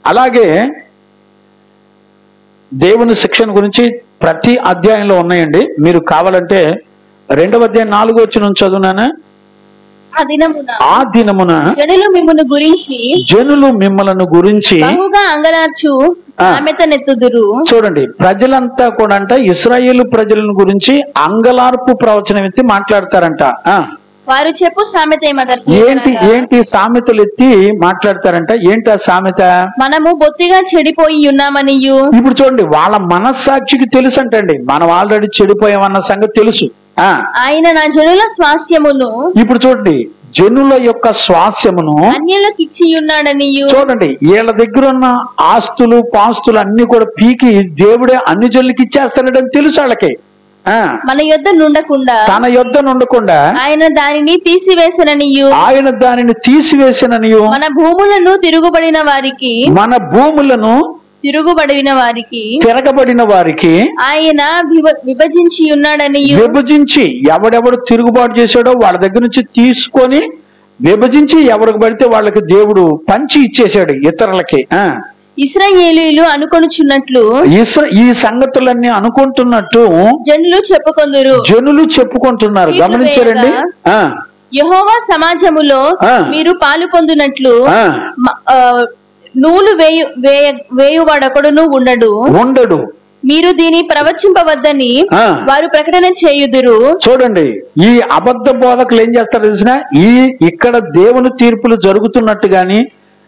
అలాగే దేవుని శిక్షణ గురించి ప్రతి అధ్యాయంలో ఉన్నాయండి. మీరు కావాలంటే 2వ అధ్యాయం 4వ వచనం చదువునానా. ఆ దినమున జనులు మిమ్మలను గురించి బహుగా అంగలార్చు సామెతనెత్తుదురు. చూడండి, ప్రజలంతా కూడా అంట ఇశ్రాయేలు ప్రజలను గురించి అంగలార్పు ప్రవచనం ఎత్తి మాట్లాడతారంట. వారు చెప్పు సామెత ఏంటి సామెతలు ఎత్తి మాట్లాడతారంట. ఏంటి ఆ సామెత? మనము బొత్తిగా చెడిపోయి ఉన్నామనియు. ఇప్పుడు చూడండి, వాళ్ళ మనస్సాక్షికి తెలుసు అంటండి, మనం ఆల్రెడీ చెడిపోయామన్న సంగతి తెలుసు. ఆయన నా జనుల స్వాస్యమును, ఇప్పుడు చూడండి, జనుల యొక్క స్వాస్యమును అన్యులకు ఇచ్చి ఉన్నాడనియు. చూడండి, వీళ్ళ దగ్గర ఉన్న ఆస్తులు పాస్తులు అన్ని కూడా పీకి దేవుడే అన్ని జనులకి ఇచ్చేస్తాడని తెలుసు వాళ్ళకి. మన యొద్ద నుండకుండా, తన యొద్ద నుండకుండా ఆయన దానిని తీసివేసననియు. మన భూములను తిరగబడిన వారికి ఆయన విభజించి ఉన్నాడని, విభజించి ఎవడెవడు తిరుగుబాటు చేశాడో వాళ్ళ దగ్గర నుంచి తీసుకొని విభజించి ఎవరికి పడితే వాళ్ళకి దేవుడు పంచి ఇచ్చేశాడు ఇతరులకి. ఇశ్రాయేలీయులు అనుకొనుచున్నట్లు, ఈ సంగతులన్నీ అనుకుంటున్నట్టు జనులు చెప్పుకుంటున్నారు. గమనించారండి. యెహోవా సమాజములో మీరు పాలు పొందునట్లు నూలు వేయువాడొకడును ఉండడు. మీరు దీని ప్రవచింపవద్దని వారు ప్రకటన చేయుదురు. చూడండి, ఈ అబద్ధ బోధకులు ఏం చేస్తారు తెలిసిన, ఇక్కడ దేవుని తీర్పులు జరుగుతున్నట్టు గాని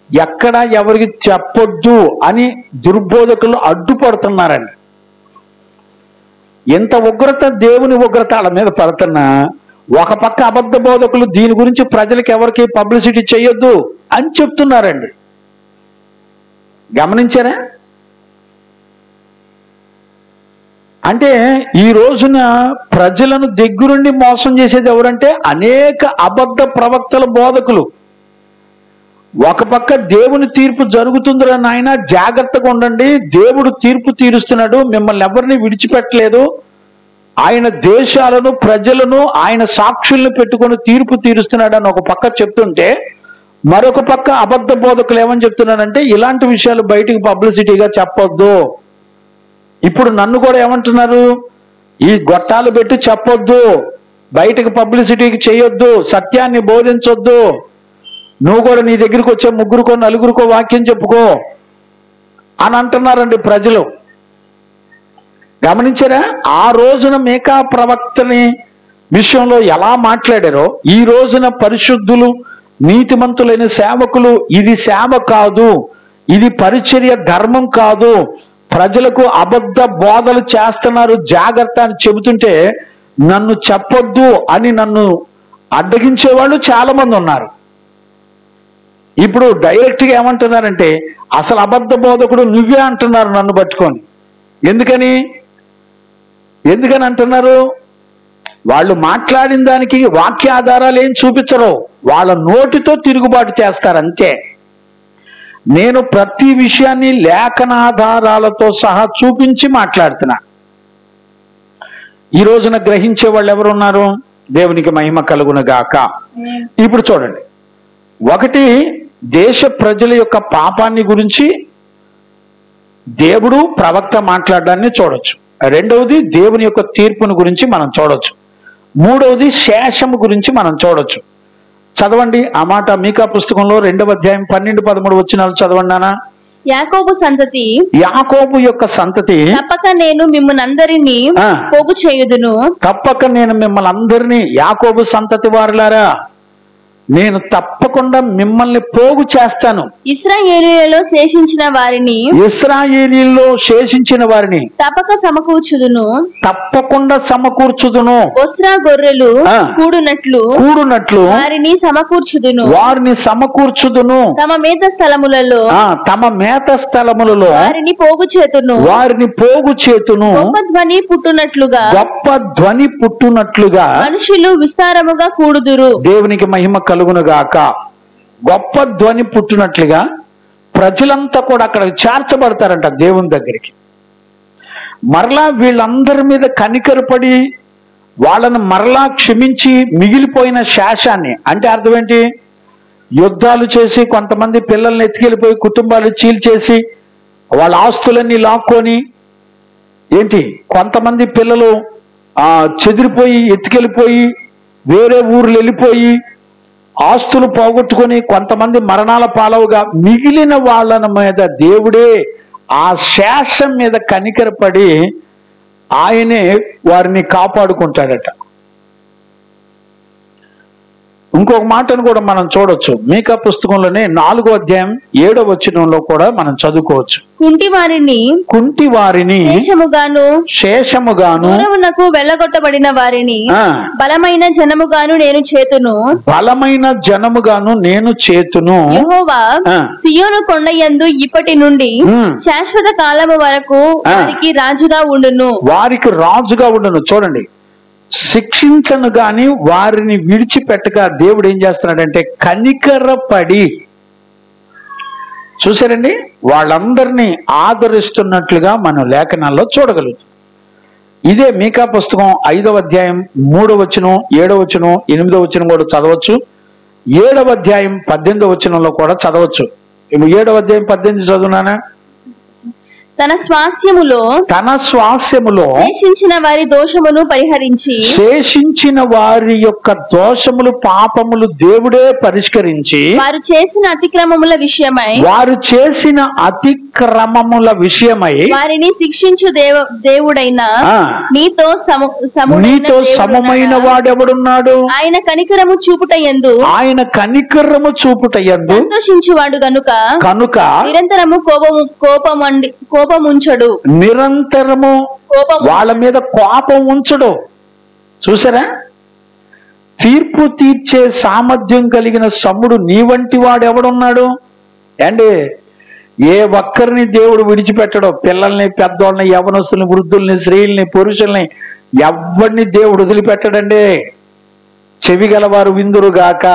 ఎక్కడ ఎవరికి చెప్పొద్దు అని దుర్బోధకులు అడ్డుపడుతున్నారండి. ఎంత ఉగ్రత, దేవుని ఉగ్రత వాళ్ళ మీద పడుతున్నా ఒక పక్క అబద్ధ బోధకులు దీని గురించి ప్రజలకు ఎవరికి పబ్లిసిటీ చేయొద్దు అని చెప్తున్నారండి. గమనించారా? అంటే ఈ రోజున ప్రజలను దగ్గరుండి మోసం చేసేది ఎవరంటే అనేక అబద్ధ ప్రవక్తల బోధకులు. ఒక పక్క దేవుని తీర్పు జరుగుతుందిరా నాయన, జాగ్రత్తగా ఉండండి, దేవుడు తీర్పు తీరుస్తున్నాడు, మిమ్మల్ని ఎవరిని విడిచిపెట్టలేదు, ఆయన దేశాలను ప్రజలను ఆయన సాక్షుల్ని పెట్టుకొని తీర్పు తీరుస్తున్నాడు అని ఒక పక్క చెప్తుంటే, మరొక పక్క అబద్ధ బోధకులు ఏమని చెప్తున్నారంటే ఇలాంటి విషయాలు బయటికి పబ్లిసిటీగా చెప్పొద్దు. ఇప్పుడు నన్ను కూడా ఏమంటున్నారు, ఈ గొట్టాలు పెట్టి చెప్పొద్దు, బయటకు పబ్లిసిటీకి చేయొద్దు, సత్యాన్ని బోధించొద్దు, నువ్వు కూడా నీ దగ్గరికి వచ్చే ముగ్గురుకో నలుగురికో వాక్యం చెప్పుకో అని అంటున్నారండి ప్రజలు. గమనించారా? ఆ రోజున మీకా ప్రవక్తని విషయంలో ఎలా మాట్లాడారో ఈ రోజున పరిశుద్ధులు నీతిమంతులైన సేవకులు ఇది సేవ కాదు, ఇది పరిచర్య ధర్మం కాదు, ప్రజలకు అబద్ధ బోధలు చేస్తున్నారు, జాగ్రత్త అని చెబుతుంటే నన్ను చెప్పొద్దు అని నన్ను అడ్డగించే వాళ్ళు చాలా మంది ఉన్నారు. ఇప్పుడు డైరెక్ట్ గా ఏమంటున్నారంటే అసలు అబద్ధ బోధకుడు నువ్వే అంటున్నారు నన్ను పట్టుకొని. ఎందుకని అంటున్నారు? వాళ్ళు మాట్లాడిన దానికి వాక్యాధారాలు ఏం చూపించరు, వాళ్ళ నోటితో తిరుగుబాటు చేస్తారు అంతే. నేను ప్రతి విషయాన్ని లేఖనాధారాలతో సహా చూపించి మాట్లాడుతున్నా. ఈ రోజున గ్రహించే వాళ్ళు ఎవరున్నారు? దేవునికి మహిమ కలుగును గాక. ఇప్పుడు చూడండి, ఒకటి దేశ ప్రజల యొక్క పాపాన్ని గురించి దేవుడు ప్రవక్త మాట్లాడడాన్ని చూడొచ్చు. రెండవది దేవుని యొక్క తీర్పును గురించి మనం చూడొచ్చు. మూడవది శేషము గురించి మనం చూడొచ్చు. చదవండి ఆ మాట మీకా పుస్తకంలో 2వ అధ్యాయం 12-13 వచనాలు చదవండి నాన్న. యాకోబు యొక్క సంతతి తప్పక నేను మిమ్మల్ని అందరినీ పోగు చేయుదును. తప్పక నేను మిమ్మల్ని అందరినీ, యాకోబు సంతతి వారులారా నేను తప్పకుండా మిమ్మల్ని పోగు చేస్తాను. ఇశ్రాయేలీయులలో శేషించిన వారిని ఇశ్రాయేలీయుల్లో శేషించిన వారిని తప్పక సమకూర్చుదును. తప్పకుండా సమకూర్చుదును. బొస్రా గొర్రెలు కూడునట్లు వారిని సమకూర్చుదును. తమ మేత స్థలములలో వారిని పోగు చేతును. గొప్ప ధ్వని పుట్టునట్లుగా మనుషులు విస్తారముగా కూడుదురు. దేవునికి మహిమ కలుగునుగాక. గొప్ప ధ్వని పుట్టినట్లుగా ప్రజలంతా కూడా అక్కడ చేర్చబడతారంట దేవుని దగ్గరికి. మరలా వీళ్ళందరి మీద కనికరపడి వాళ్ళను మరలా క్షమించి మిగిలిపోయిన శేషాన్ని, అంటే అర్థం ఏంటి, యుద్ధాలు చేసి కొంతమంది పిల్లల్ని ఎత్తుకెళ్ళిపోయి కుటుంబాలు చీల్చేసి వాళ్ళ ఆస్తులన్నీ లాక్కొని, ఏంటి కొంతమంది పిల్లలు చెదిరిపోయి ఎత్తుకెళ్ళిపోయి వేరే ఊర్లు వెళ్ళిపోయి ఆస్తులు పోగొట్టుకొని కొంతమంది మరణాల పాలవుగా మిగిలిన వాళ్ళ మీద దేవుడే ఆ శేషం మీద కనికరపడి ఆయనే వారిని కాపాడుకుంటాడట. ఇంకొక మాటను కూడా మనం చూడొచ్చు. మీకా పుస్తకంలోనే 4వ అధ్యాయం 7వ వచనంలో కూడా మనం చదువుకోవచ్చు. కుంటి వారిని శేషముగాను దూరమునకు వెళ్ళగొట్టబడిన వారిని బలమైన జనముగాను నేను చేతును. యెహోవా సియోను కొండయందు ఇప్పటి నుండి శాశ్వత కాలము వరకు వారికి రాజుగా ఉండును. చూడండి, శిక్షించను గాని వారిని విడిచిపెట్టక దేవుడు ఏం చేస్తున్నాడంటే కనికరపడి, చూసారండి, వాళ్ళందరినీ ఆదరిస్తున్నట్లుగా మనం లేఖనాల్లో చూడగలుగుతాం. ఇదే మీకా పుస్తకం 5వ అధ్యాయం 3వ వచనం, 7వ వచనం, 8వ వచనం కూడా చదవచ్చు. 7వ అధ్యాయం 18వ వచనంలో కూడా చదవచ్చు. 7వ అధ్యాయం 18 చదువునానా? తన స్వాస్యములో శేషించిన వారి దోషమును పరిహరించి, శేషించిన వారి యొక్క దోషములు పాపములు దేవుడే పరిష్కరించి, వారు చేసిన అతిక్రమముల విషయమై వారిని శిక్షించు దేవుడైన నీతో సమమైన వాడెవడున్నాడు? ఆయన కనికరము చూపుట యందు సంతోషించువాడు కనుక నిరంతరము కోపముంచడు. నిరంతరము వాళ్ళ మీద కోపం ఉంచడు. చూసారా, తీర్పు తీర్చే సామర్థ్యం కలిగిన సమ్ముడు నీ వంటి వాడు ఎవడున్నాడు అండి? ఏ ఒక్కరిని దేవుడు విడిచిపెట్టడు. పిల్లల్ని, పెద్దోళ్ళని, యవనస్తుల్ని, వృద్ధుల్ని, స్త్రీల్ని, పురుషుల్ని ఎవరిని దేవుడు వదిలిపెట్టడండి. చెవి గలవారు విందురుగాక.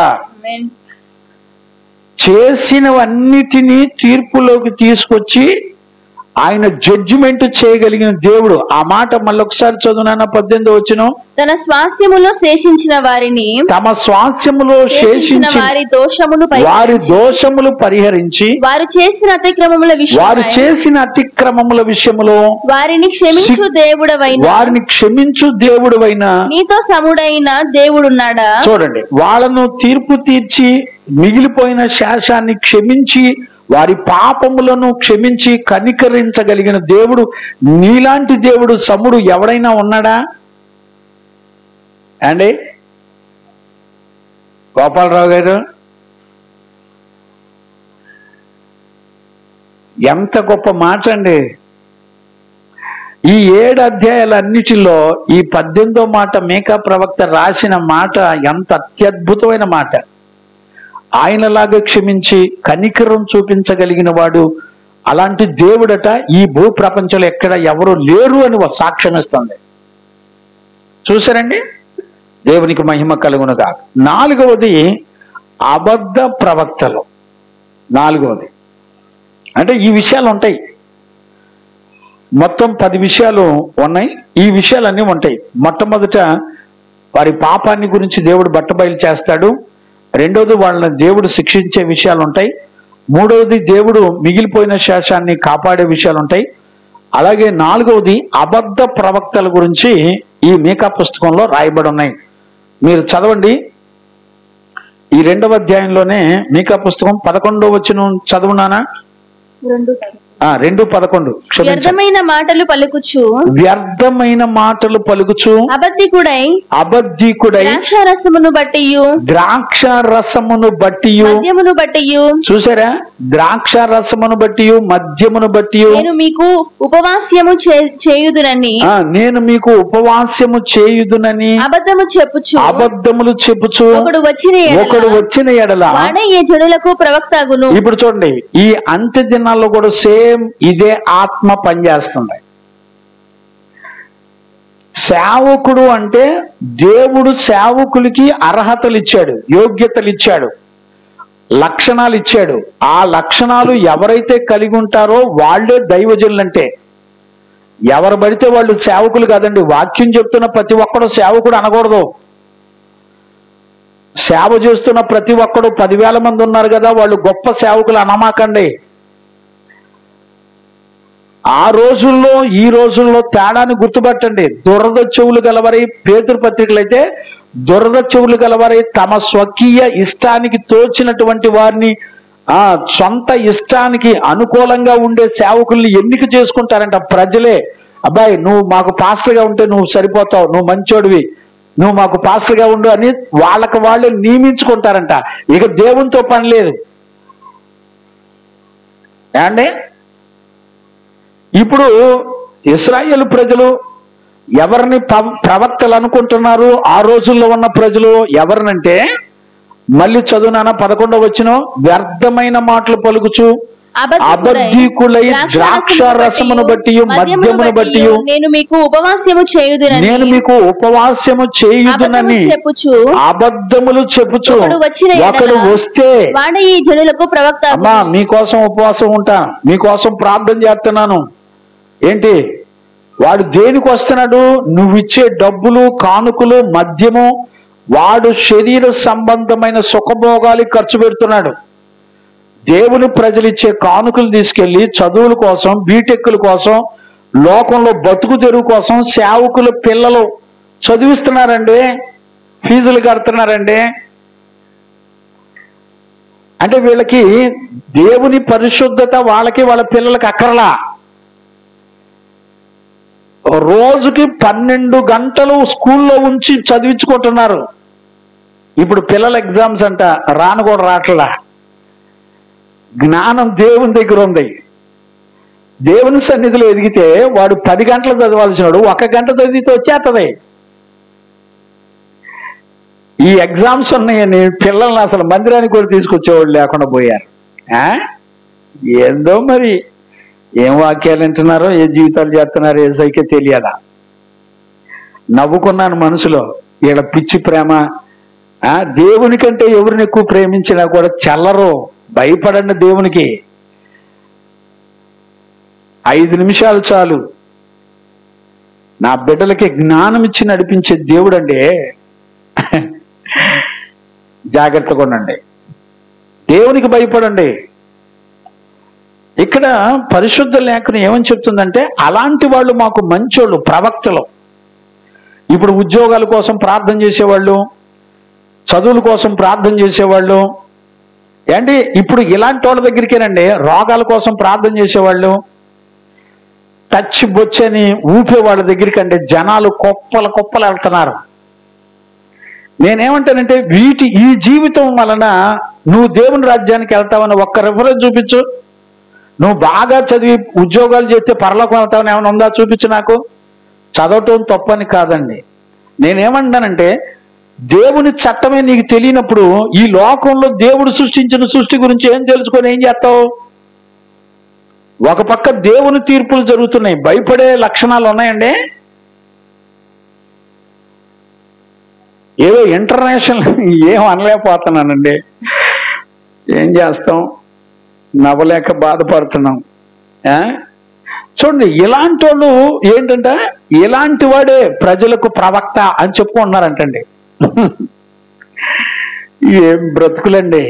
చేసినవన్నిటినీ తీర్పులోకి తీసుకొచ్చి ఆయన జడ్జిమెంట్ చేయగలిగిన దేవుడు. ఆ మాట మళ్ళొకసారి చదువునా? 18వ వచనం. తమ స్వాస్యములో శేషించిన వారి దోషములు పరిహరించి, వారు చేసిన అతిక్రమముల విషయములో వారిని క్షమించు దేవుడవైన నీతో సముడైన దేవుడున్నాడా? చూడండి, వాళ్ళను తీర్పు తీర్చి మిగిలిపోయిన శేషాన్ని క్షమించి వారి పాపములను క్షమించి కనికరించగలిగిన దేవుడు, నీలాంటి దేవుడు సముడు ఎవడైనా ఉన్నాడా అండి? గోపాలరావు గారు, ఎంత గొప్ప మాట అండి. ఈ 7 అధ్యాయాలన్నిటిలో ఈ 18వ మాట మీకా ప్రవక్త రాసిన మాట ఎంత అత్యద్భుతమైన మాట. ఆయనలాగా క్షమించి కనికరం చూపించగలిగిన వాడు, అలాంటి దేవుడట ఈ భూ ప్రపంచంలో ఎక్కడ ఎవరు లేరు అని సాక్ష్యం ఇస్తుంది. చూసారండి, దేవునికి మహిమ కలుగునుగా. 4వది అబద్ధ ప్రవక్తలు. 4వది అంటే ఈ విషయాలు ఉంటాయి. మొత్తం 10 విషయాలు ఉన్నాయి. ఈ విషయాలన్నీ ఉంటాయి. మొట్టమొదట వారి పాపాన్ని గురించి దేవుడు బట్టబయలు చేస్తాడు. 2వది వాళ్ళని దేవుడు శిక్షించే విషయాలు ఉంటాయి. 3వది దేవుడు మిగిలిపోయిన శేషాన్ని కాపాడే విషయాలు ఉంటాయి. అలాగే 4వది అబద్ధ ప్రవక్తల గురించి ఈ మీకా పుస్తకంలో రాయబడి ఉన్నాయి. మీరు చదవండి. ఈ 2వ అధ్యాయంలోనే మీకా పుస్తకం 11వ వచనం చదువునానా? 2:11 క్షమించండి. వ్యర్థమైన మాటలు పలుకుచు వ్యర్థమైన మాటలు పలుకుచు అబద్ధికుడై ద్రాక్షారసమును బట్టియు మద్యమును బట్టియు. చూసారా, ద్రాక్షారసమును బట్టి మద్యమును బట్టి నేను మీకు ఉపవాస్యము చేయుదునని అబద్ధములు చెప్పుచు ఒకడు వచ్చిన ఎడల వాడే ఈ జనులకు ప్రవక్త అగును. ఇప్పుడు చూడండి, ఈ అంత్య దినాల్లో కూడా సేమ్ ఇదే ఆత్మ పనిచేస్తుంది. సేవకుడు అంటే దేవుడు సేవకులకి అర్హతలు ఇచ్చాడు, యోగ్యతలు ఇచ్చాడు, లక్షణాలు ఇచ్చాడు. ఆ లక్షణాలు ఎవరైతే కలిగి ఉంటారో వాళ్ళే దైవజనులంటే. ఎవరు పడితే వాళ్ళు సేవకులు కాదండి. వాక్యం చెప్తున్న ప్రతి ఒక్కడు సేవకుడు అనకూడదు. సేవ చేస్తున్న ప్రతి ఒక్కడు 10,000 మంది ఉన్నారు కదా, వాళ్ళు గొప్ప సేవకులు అనమాకండి. ఆ రోజుల్లో ఈ రోజుల్లో తేడాన్ని గుర్తుపట్టండి. దురద చెవులు గలవారై, పేతురు పత్రికలు అయితే దురద చెవులు గలవారై తమ స్వకీయ ఇష్టానికి తోచినటువంటి వారిని సొంత ఇష్టానికి అనుకూలంగా ఉండే సేవకుల్ని ఎన్నిక చేసుకుంటారంట ప్రజలే. అబ్బాయి, నువ్వు మాకు పాస్టర్గా ఉంటే నువ్వు సరిపోతావు, నువ్వు మంచోడివి, నువ్వు మాకు పాస్టర్గా ఉండు అని వాళ్ళకి వాళ్ళే నియమించుకుంటారంట. ఇక దేవునితో పని లేదు అండి. ఇప్పుడు ఇశ్రాయేలు ప్రజలు ఎవరిని ప్రవక్తలు అనుకుంటున్నారు? ఆ రోజుల్లో ఉన్న ప్రజలు ఎవరినంటే, మళ్ళీ చదువునానా 11వ వచనం, వ్యర్థమైన మాటలు పలుకుచు అబద్ధికులై ద్రాక్షారసమును బట్టి మద్యమును బట్టి నేను మీకు ఉపవాస్యము చేయుదునని అబద్ధములు చెప్పుచు ఒకడు వస్తే ఈ జనులకు ప్రవక్త. అమ్మా, మీకోసం ఉపవాసం ఉంటా, మీకోసం ప్రార్థన చేస్తున్నాను. ఏంటి వాడు దేనికి వస్తున్నాడు? నువ్విచ్చే డబ్బులు, కానుకలు, మద్యము, వాడు శరీర సంబంధమైన సుఖభోగాలు ఖర్చు పెడుతున్నాడు. దేవుని ప్రజలు ఇచ్చే కానుకలు తీసుకెళ్లి చదువుల కోసం, బీటెక్కుల కోసం, లోకంలో బతుకు తెరువు కోసం సేవకుల పిల్లలు చదివిస్తున్నారండి, ఫీజులు కడుతున్నారండి. అంటే వీళ్ళకి దేవుని పరిశుద్ధత వాళ్ళకి వాళ్ళ పిల్లలకి అక్కర్లా. రోజుకి 12 గంటలు స్కూల్లో ఉంచి చదివించుకుంటున్నారు. ఇప్పుడు పిల్లల ఎగ్జామ్స్ అంట, రాను కూడా రాట్లా. జ్ఞానం దేవుని దగ్గర ఉంది. దేవుని సన్నిధిలో ఎదిగితే వాడు 10 గంటలు చదవాల్సినాడు 1 గంట చదివితే వచ్చేస్తుంది. ఈ ఎగ్జామ్స్ ఉన్నాయని పిల్లల్ని అసలు మందిరానికి కూడా తీసుకొచ్చేవాళ్ళు లేకుండా పోయారు. ఏందో మరి, ఏం వాక్యాలు వింటున్నారో, ఏ జీవితాలు చేస్తున్నారో ఏసైకే తెలియదా. నవ్వుకున్నాను మనసులో, వీళ్ళ పిచ్చి ప్రేమ. దేవుని కంటే ఎవరిని ఎక్కువ ప్రేమించినా కూడా చల్లరు. భయపడండి దేవునికి. 5 నిమిషాలు చాలు. నా బిడ్డలకి జ్ఞానం ఇచ్చి నడిపించే దేవుడు అండి. జాగ్రత్తగా ఉండండి, దేవునికి భయపడండి. ఇక్కడ పరిశుద్ధ లేఖనం ఏమని చెప్తుందంటే, అలాంటి వాళ్ళు మాకు మంచోళ్ళు, ప్రవక్తలు. ఇప్పుడు ఉద్యోగాల కోసం ప్రార్థన చేసేవాళ్ళు, చదువుల కోసం ప్రార్థన చేసేవాళ్ళు ఏంటి, ఇప్పుడు ఇలాంటి వాళ్ళ దగ్గరికేనండి. రోగాల కోసం ప్రార్థన చేసేవాళ్ళు, టచ్ బొచ్చని ఊపే వాళ్ళ దగ్గరికంటే జనాలు కుప్పలు కుప్పలు వెళ్తున్నారు. నేనేమంటానంటే, ఈ జీవితం వలన నువ్వు దేవుని రాజ్యానికి వెళ్తావని ఒక్క రెఫరెన్స్ చూపించు. నువ్వు బాగా చదివి ఉద్యోగాలు చేస్తే పరలోకం వెళ్తావని ఏమైనా ఉందా? చూపించు నాకు. చదవటం తప్పని కాదండి. నేనేమంటానంటే, దేవుని చట్టమే నీకు తెలియనప్పుడు ఈ లోకంలో దేవుడు సృష్టించిన సృష్టి గురించి ఏం తెలుసుకొని ఏం చేస్తావు? ఒక పక్క దేవుని తీర్పులు జరుగుతున్నాయి, భయపడే లక్షణాలు ఉన్నాయండి. ఏదో ఇంటర్నేషనల్ ఏం అనలేకపోతున్నానండి. ఏం చేస్తాం, నవ్వలేక బాధపడుతున్నాం. చూడండి, ఇలాంటి వాళ్ళు ఏంటంటే, ఇలాంటి వాడే ప్రజలకు ప్రవక్త అని చెప్పుకుంటున్నారంటండి. ఏం బ్రతుకులండి.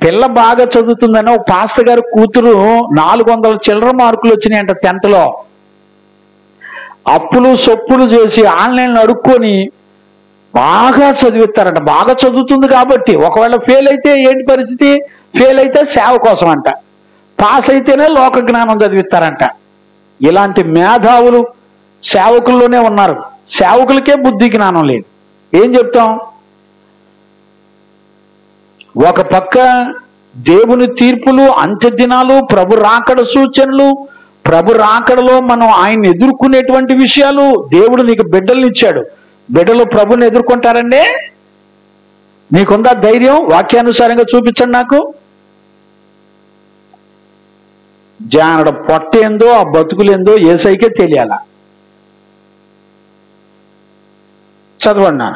పిల్ల బాగా చదువుతుందని ఒక పాస్టర్ గారి కూతురు 400 చిల్లర మార్కులు వచ్చినాయంట 10th లో. అప్పులు సొప్పులు చేసి ఆన్లైన్లో అడుక్కొని బాగా చదివిస్తారంట. బాగా చదువుతుంది కాబట్టి. ఒకవేళ ఫెయిల్ అయితే ఏంటి పరిస్థితి? ఫెయిల్ అయితే సేవ కోసం అంట, పాస్ అయితేనే లోక జ్ఞానం చదివిస్తారంట. ఇలాంటి మేధావులు సేవకుల్లోనే ఉన్నారు. సేవకులకే బుద్ధి జ్ఞానం లేదు. ఏం చెప్తాం? ఒక పక్క దేవుని తీర్పులు, అంత్య దినాలు, ప్రభు రాకడ సూచనలు, ప్రభు రాకడలో మనం ఆయన్ని ఎదుర్కొనేటువంటి విషయాలు. దేవుడు నీకు బిడ్డల్ని ఇచ్చాడు. బిడ్డలు ప్రభుని ఎదుర్కొంటారండి? నీకుందా ధైర్యం? వాక్యానుసారంగా చూపించండి నాకు. జానడ పొట్టేందో ఆ బతుకులేందో ఏసైకే తెలియాల. చదవండి.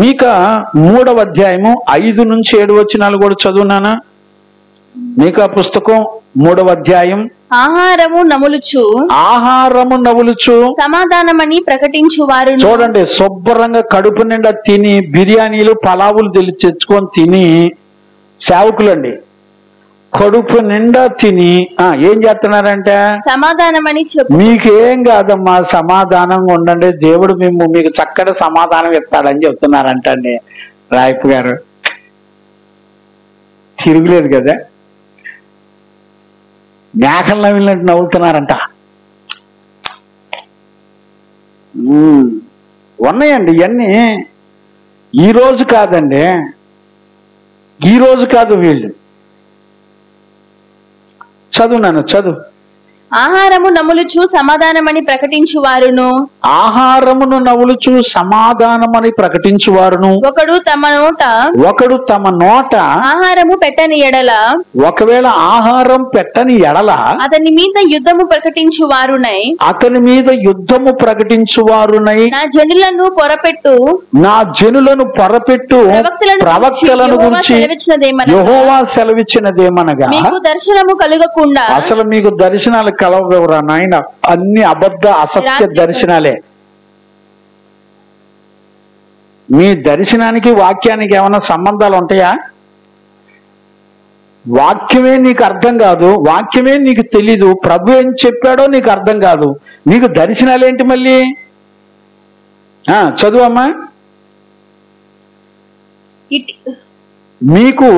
మీకా 3వ అధ్యాయము 5 నుంచి 7 వచనాలు కూడా చదువునానా? మీకా పుస్తకం 3వ అధ్యాయం. ఆహారము నములుచు సమాధానమని ప్రకటించు వారు. చూడండి, శుభ్రంగా కడుపు నిండా తిని బిర్యానీలు పలావులు తెచ్చుకొని తిని సేవకులండి కడుపు నిండా తిని ఏం చేస్తున్నారంటే సమాధానమని చెప్పు. మీకేం కాదమ్మా, సమాధానంగా ఉండండి, దేవుడు మీకు చక్కటి సమాధానం ఇస్తాడని చెప్తున్నారంటండి. రాయపు గారు తిరుగులేదు కదా, మేకలు నవ్వినట్టు నవ్వుతున్నారంట. ఉన్నాయండి ఇవన్నీ. ఈరోజు కాదండి, ఈరోజు కాదు. వీళ్ళు చదువు. ఆహారము నములుచు సమాధానమని ప్రకటించు వారును. ఆహారమును నములుచు సమాధానమని ప్రకటించు వారును. ఒకడు తమ నోట ఆహారము పెట్టని ఎడల, ఒకవేళ ఆహారం పెట్టని ఎడల అతని మీద యుద్ధము ప్రకటించు వారునై, నా జనులను పొరపెట్టు ప్రవక్తలను గురించి యెహోవా సెలవిచ్చినదేమనగా, మీకు దర్శనము కలుగకుండా. అసలు మీకు దర్శనాలు కలవరా నాయన? అన్ని అసత్య దర్శనాలే. మీ దర్శనానికి వాక్యానికి ఏమైనా సంబంధాలు ఉంటాయా? వాక్యమే నీకు అర్థం కాదు, వాక్యమే నీకు తెలీదు, ప్రభు ఏం చెప్పాడో నీకు అర్థం కాదు, నీకు దర్శనాలేంటి మళ్ళీ? చదువమ్మా. మీకు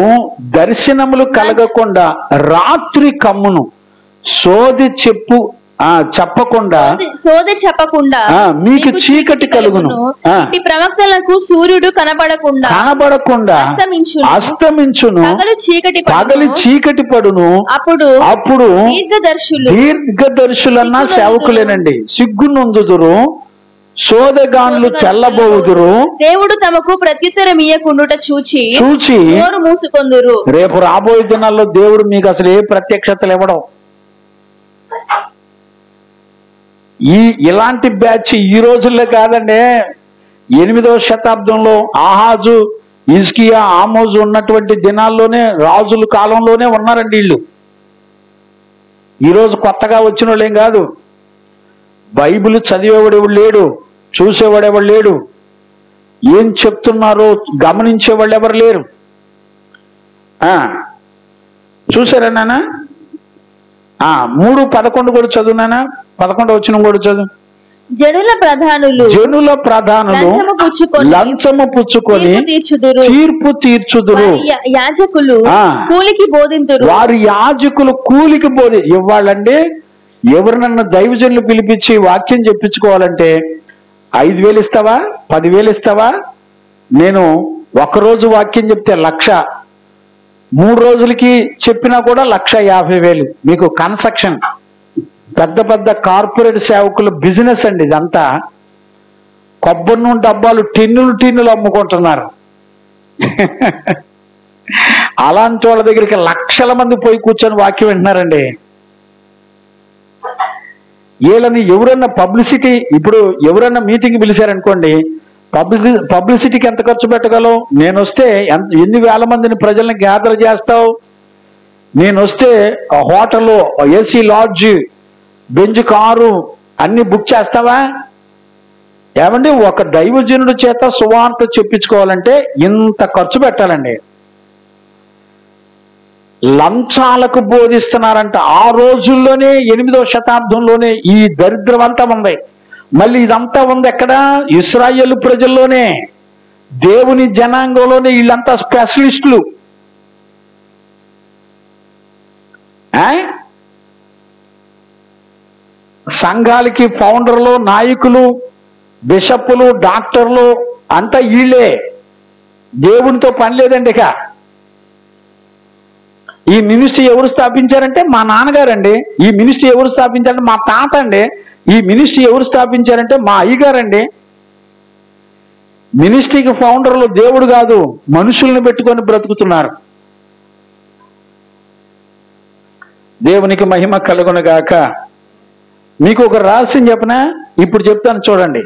దర్శనములు కలగకుండా రాత్రి కమ్మును చెప్పకుండా మీకు చీకటి కలుగును. ప్రవక్తలకు సూర్యుడు కనబడకుండా అస్తమించును, పగలు చీకటి పడును. అప్పుడు దీర్ఘదర్శులన్నా సేవకులేనండి సిగ్గునందుదురు, సోదగాన్లు తెల్లబోదురు. దేవుడు తమకు ప్రత్యుత్తరం ఇయ్యకుండుట చూచి నోరు మూసుకొందురు. రేపు రాబోయే దినాల్లో దేవుడు మీకు అసలు ఏ ప్రత్యక్షతలు ఇవ్వడం. ఇలాంటి బ్యాచ్ ఈ రోజుల్లో కాదండి, 8వ శతాబ్దంలో ఆహాజు, హిజ్కియా, ఆమోజు ఉన్నటువంటి దినాల్లోనే, రాజుల కాలంలోనే ఉన్నారండి వీళ్ళు. ఈరోజు కొత్తగా వచ్చిన వాళ్ళేం కాదు. బైబిల్ చదివేవాడెవడు లేడు, చూసేవాడెవడు లేడు, ఏం చెప్తున్నారో గమనించేవాళ్ళు ఎవరు లేరు. చూసారా నాన్న? 3:11 కూడా చదువునానా? 11వ వచనం కూడా చదువు. జనుల ప్రధానులు లంచము పుచ్చుకొని తీర్పు తీర్చుదురు. యాజకులు కూలికి బోధింతురు. వారి యాజకులు కూలికి ఇవ్వాలండి. ఎవరినన్నా దైవజనులు పిలిపించి వాక్యం చెప్పించుకోవాలంటే 5,000 ఇస్తావా, 10,000 ఇస్తావా? నేను ఒకరోజు వాక్యం చెప్తే 1,00,000, 3 రోజులకి చెప్పినా కూడా 1,50,000. మీకు కన్స్ట్రక్షన్, పెద్ద పెద్ద కార్పొరేట్ సేవకులు బిజినెస్ అండి ఇదంతా. కొబ్బరి నూనె డబ్బాలు టిన్నులు అమ్ముకుంటున్నారు. అలాంటి వాళ్ళ దగ్గరికి లక్షల మంది పోయి కూర్చొని వాక్యం వింటున్నారండి. వీళ్ళని ఎవరన్నా పబ్లిసిటీ, ఇప్పుడు ఎవరన్నా మీటింగ్ పిలిచారనుకోండి, పబ్లిసిటీకి ఎంత ఖర్చు పెట్టగలవు? నేను వస్తే ఎన్ని వేల మందిని ప్రజల్ని గ్యాదర్ చేస్తావు? నేను వస్తే hotel, AC lodge, Benz car అన్ని బుక్ చేస్తావా? ఏమండి, ఒక దైవజనుడి చేత సువార్త చెప్పించుకోవాలంటే ఇంత ఖర్చు పెట్టాలండి. లంచాలకు బోధిస్తున్నారంట. ఆ రోజుల్లోనే 8వ శతాబ్దంలోనే ఈ దరిద్రం అంతా ఉంది. మళ్ళీ ఇదంతా ఉంది ఎక్కడ? ఇశ్రాయేలు ప్రజల్లోనే, దేవుని జనాంగంలోనే. వీళ్ళంతా స్పెషలిస్టులు. సంఘాలకి ఫౌండర్లు, నాయకులు, బిషప్పులు, డాక్టర్లు అంతా వీళ్ళే. దేవునితో పని లేదండి. ఇక ఈ మినిస్ట్రీ ఎవరు స్థాపించారంటే మా నాన్నగారండి. ఈ మినిస్ట్రీ ఎవరు స్థాపించారంటే మా తాత అండి. ఈ మినిస్ట్రీ ఎవరు స్థాపించారంటే మా అయ్యగారండి. మినిస్ట్రీకి ఫౌండర్లు దేవుడు కాదు, మనుషుల్ని పెట్టుకొని బ్రతుకుతున్నారు. దేవునికి మహిమ కలుగునుగాక. మీకు ఒక రహస్యం చెప్పనా? ఇప్పుడు చెప్తాను చూడండి.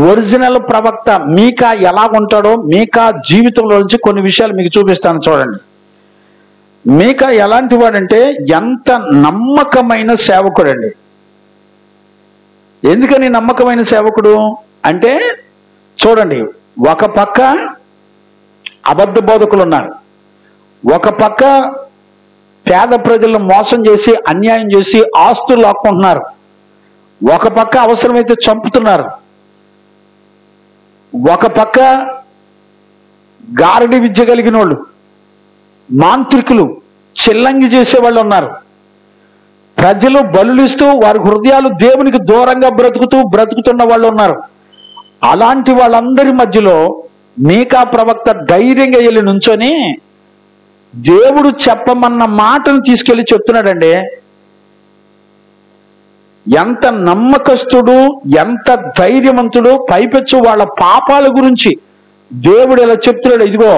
ఒరిజినల్ ప్రవక్త మీకా ఎలా ఉంటాడో మీకా జీవితంలో నుంచి కొన్ని విషయాలు మీకు చూపిస్తాను చూడండి. మీకా ఎలాంటి వాడంటే ఎంత నమ్మకమైన సేవకుడు అండి. ఎందుకని నమ్మకమైన సేవకుడు అంటే చూడండి, ఒక పక్క అబద్ధ బోధకులు ఉన్నారు, ఒక పక్క పేద ప్రజలను మోసం చేసి అన్యాయం చేసి ఆస్తులు లాక్కుంటున్నారు, ఒక పక్క అవసరమైతే చంపుతున్నారు, ఒక పక్క గారడి విద్య కలిగిన వాళ్ళు, మాంత్రికులు, చిల్లంగి చేసేవాళ్ళు ఉన్నారు. ప్రజలు బలులిస్తూ వారి హృదయాలు దేవునికి దూరంగా బ్రతుకుతున్న వాళ్ళు ఉన్నారు. అలాంటి వాళ్ళందరి మధ్యలో మీకా ప్రవక్త ధైర్యంగా వెళ్ళి నుంచొని దేవుడు చెప్పమన్న మాటను తీసుకెళ్లి చెప్తున్నాడండి. ఎంత నమ్మకస్తుడు, ఎంత ధైర్యవంతుడు. పైపెచ్చు వాళ్ళ పాపాల గురించి దేవుడు ఇలా చెప్తున్నాడు. ఇదిగో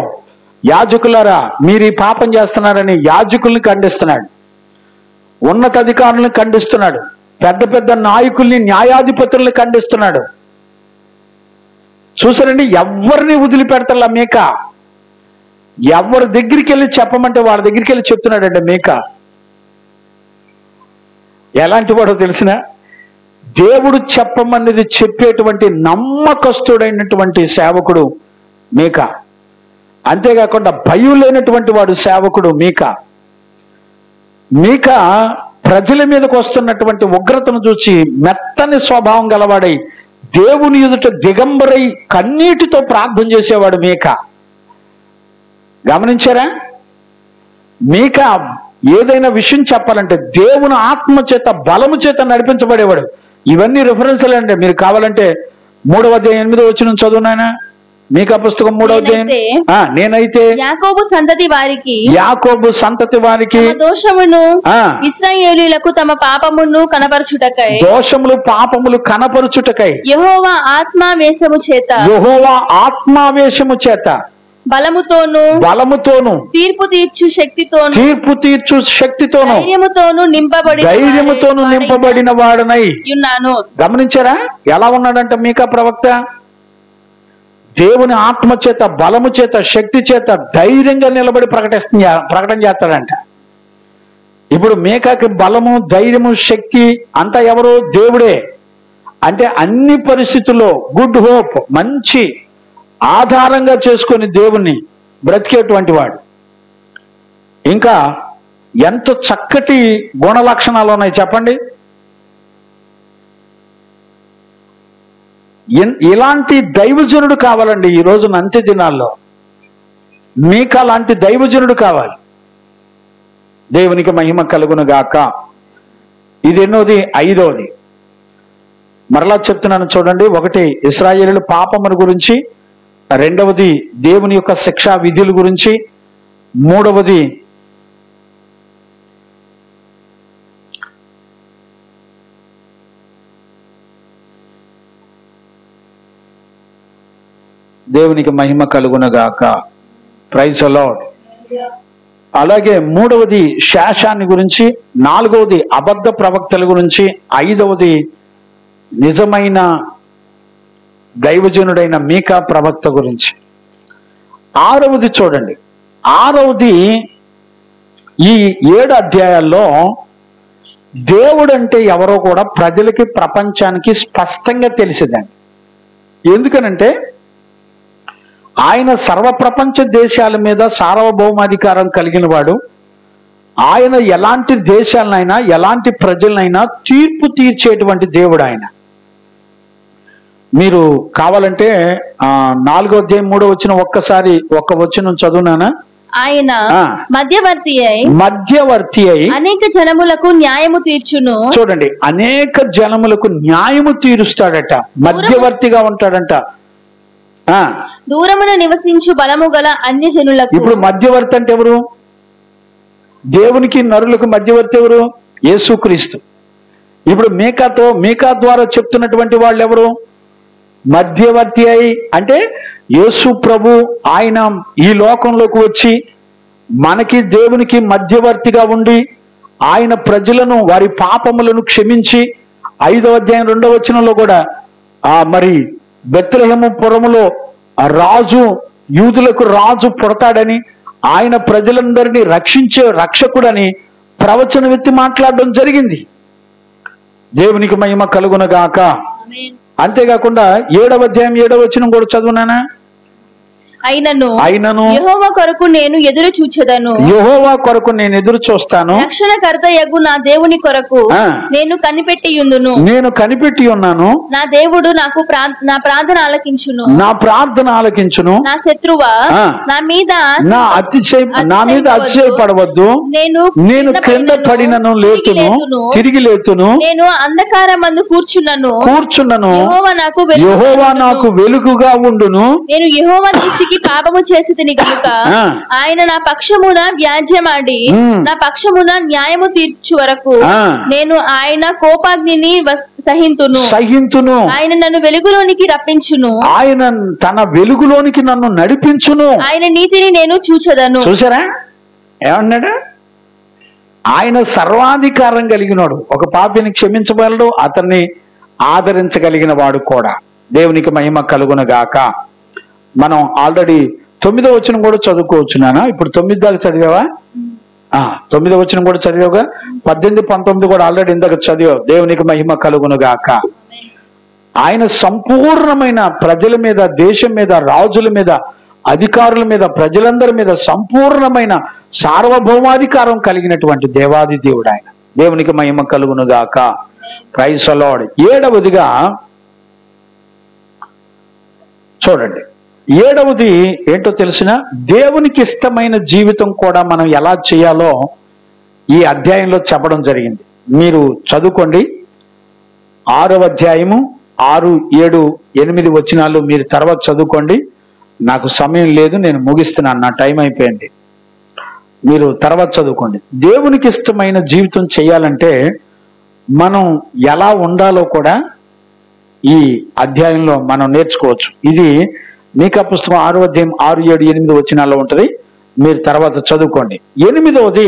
యాజకులారా, మీరు ఈ పాపం చేస్తున్నారని యాజకుల్ని ఖండిస్తున్నాడు, ఉన్నతాధికారులను ఖండిస్తున్నాడు, పెద్ద పెద్ద నాయకుల్ని, న్యాయాధిపతుల్ని ఖండిస్తున్నాడు. చూసారండి, ఎవరిని వదిలిపెడతలా మీకా. ఎవరి దగ్గరికి వెళ్ళి చెప్పమంటే వాళ్ళ దగ్గరికి వెళ్ళి చెప్తున్నాడండి మీకా. ఎలాంటి వాడో తెలిసిన, దేవుడు చెప్పమన్నది చెప్పేటువంటి నమ్మకస్తుడైనటువంటి సేవకుడు మీకా. అంతేకాకుండా భయం లేనటువంటి వాడు సేవకుడు మీకా. మీకా ప్రజల మీదకు వస్తున్నటువంటి ఉగ్రతను చూసి మెత్తని స్వభావం గలవాడై దేవుని ఎదుట దిగంబరై కన్నీటితో ప్రార్థన చేసేవాడు మీకా. గమనించారా? మీకా ఏదైనా విషయం చెప్పాలంటే దేవుని ఆత్మ చేత, బలము చేత నడిపించబడేవాడు. ఇవన్నీ రిఫరెన్స్లు అండి. మీరు కావాలంటే 3వ అధ్యాయం 8వ వచనం చదువునాయనా. మీకా పుస్తకం 3వ అధ్యాయం. నేనైతే యాకోబు సంతతి వారికి తమ దోషమును ఇశ్రాయేలీయులకు తమ పాపమును కనపరచుటకై, దోషములు పాపములు కనపరచుటకై యెహోవా ఆత్మావేశము చేత బలముతోను తీర్పు తీర్చు శక్తితోను ధైర్యముతోను నింపబడిన వాడనై ఉన్నాను. గమనించారా ఎలా ఉన్నాడంట మీకా ప్రవక్త? దేవుని ఆత్మ చేత, బలము చేత, శక్తి చేత ధైర్యంగా నిలబడి ప్రకటన చేస్తాడంట. ఇప్పుడు మీకాకి బలము, ధైర్యము, శక్తి అంతా ఎవరు? దేవుడే. అంటే అన్ని పరిస్థితుల్లో గుడ్ హోప్, మంచి ఆధారంగా చేసుకొని దేవుణ్ణి బ్రతికేటువంటి వాడు. ఇంకా ఎంత చక్కటి గుణ లక్షణాలు ఉన్నాయి చెప్పండి. ఇలాంటి దైవజనుడు కావాలండి ఈ రోజున అంత్య దినాల్లో. మీకా లాంటి దైవజనుడు కావాలి. దేవునికి మహిమ కలుగునుగాక. ఇది ఎన్నోది? 5వది. మరలా చెప్తున్నాను చూడండి. 1 ఇశ్రాయేలీయుల పాపముల గురించి, 2వది దేవుని యొక్క శిక్షా విధుల గురించి, 3వది దేవునికి మహిమ కలుగునగాక. Praise the Lord. అలాగే 3వది శాశాన్ని గురించి, 4వది అబద్ధ ప్రవక్తల గురించి, 5వది నిజమైన దైవజనుడైన మీకా ప్రవక్త గురించి. 6వది చూడండి. 6వది ఈ 7 అధ్యాయాల్లో దేవుడంటే ఎవరో కూడా ప్రజలకి, ప్రపంచానికి స్పష్టంగా తెలిసిందండి. ఎందుకనంటే ఆయన సర్వప్రపంచ దేశాల మీద సార్వభౌమాధికారం కలిగిన వాడు. ఆయన ఎలాంటి దేశాలనైనా, ఎలాంటి ప్రజలనైనా తీర్పు తీర్చేటువంటి దేవుడు ఆయన. మీరు కావాలంటే 4వ అధ్యాయం 3వ వచనం ఒక్కసారి ఒక్క వచనం చదువునానా. ఆయన మధ్యవర్తి అయి అనేక జనములకు న్యాయము తీర్చును. చూడండి, అనేక జనములకు న్యాయము తీరుస్తాడట, మధ్యవర్తిగా ఉంటాడంట. దూరమున నివసించు బలము గల అన్య జనులకు. ఇప్పుడు మధ్యవర్తి అంటే ఎవరు? దేవునికి నరులకు మధ్యవర్తి ఎవరు? యేసుక్రీస్తు. ఇప్పుడు మీకా ద్వారా చెప్తున్నటువంటి వాళ్ళు ఎవరు? మధ్యవర్తి అయి అంటే యేసు ప్రభు ఆయన ఈ లోకంలోకి వచ్చి మనకి దేవునికి మధ్యవర్తిగా ఉండి ఆయన ప్రజలను వారి పాపములను క్షమించి 5వ అధ్యాయం 2వ వచనంలో కూడా మరి బెత్లెహేము పురములో రాజు, యూదులకు రాజు పుడతాడని, ఆయన ప్రజలందరినీ రక్షించే రక్షకుడని ప్రవచనం ఎత్తి మాట్లాడడం జరిగింది. దేవునికి మహిమ కలుగునగాక. అంతేకాకుండా 7వ అధ్యాయం 7వ వచనం కూడా చదువునానా. అయినను యెహోవా కొరకు నేను ఎదురు చూచెదను. యెహోవా కొరకు నేను ఎదురు చూస్తాను. రక్షణకర్తయగు నా దేవుని కొరకు నేను కనిపెట్టి ఉన్నాను. నా దేవుడు నా ప్రార్థన ఆలకించును. నా శత్రువా నా మీద అతిశయపడవద్దు. నేను క్రింద పడినను లేతును, తిరిగి లేతును. నేను అంధకారమందు కూర్చున్నను. యెహోవా నాకు వెలుగుగా ఉండును. నేను యెహోవా దృష్టికి పాపము చేసితిని గనుక ఆయన నా పక్షమున వ్యాజ్యమాడి నా పక్షమున న్యాయము తీర్చు వరకు నేను ఆయన కోపాగ్నిని సహింతును. ఆయన నన్ను వెలుగులోనికి రప్పించును. ఆయన తన వెలుగులోనికి నన్ను నడిపించును. ఆయన నీతిని నేను చూచెదను. చూసారా ఏమన్నాడు? ఆయన సర్వాధికారం కలిగినాడు. ఒక పాపిని క్షమించగలడు, అతన్ని ఆదరించగలిగిన వాడు కూడా. దేవునికి మహిమ కలుగునగాక. మనం ఆల్రెడీ 9వ వచనం కూడా చదువుకోవచ్చు నాన్న. ఇప్పుడు 9 దాకా చదివావా? 9వ వచనం కూడా చదివావుగా. 18, 19 కూడా ఆల్రెడీ ఇందాక చదివావు. దేవునికి మహిమ కలుగునుగాక. ఆయన సంపూర్ణమైన ప్రజల మీద, దేశం మీద, రాజుల మీద, అధికారుల మీద, ప్రజలందరి మీద సంపూర్ణమైన సార్వభౌమాధికారం కలిగినటువంటి దేవాది దేవుడు ఆయన. దేవునికి మహిమ కలుగునుగాక. Praise the lord. 7వదిగా చూడండి, 7వది ఏంటో తెలిసిన, దేవునికి ఇష్టమైన జీవితం కూడా మనం ఎలా చేయాలో ఈ అధ్యాయంలో చెప్పడం జరిగింది. మీరు చదువుకోండి. 6వ అధ్యాయము 6, 7, 8 వచనాలు మీరు తర్వాత చదువుకోండి. నాకు సమయం లేదు, నేను ముగిస్తున్నాను, నా టైం అయిపోయింది. మీరు తర్వాత చదువుకోండి. దేవునికి ఇష్టమైన జీవితం చేయాలంటే మనం ఎలా ఉండాలో కూడా ఈ అధ్యాయంలో మనం నేర్చుకోవచ్చు. ఇది మీకా పుస్తకం 6వ అధ్యాయం 6, 7, 8 వచనాల్లో ఉంటుంది. మీరు తర్వాత చదువుకోండి. 8వది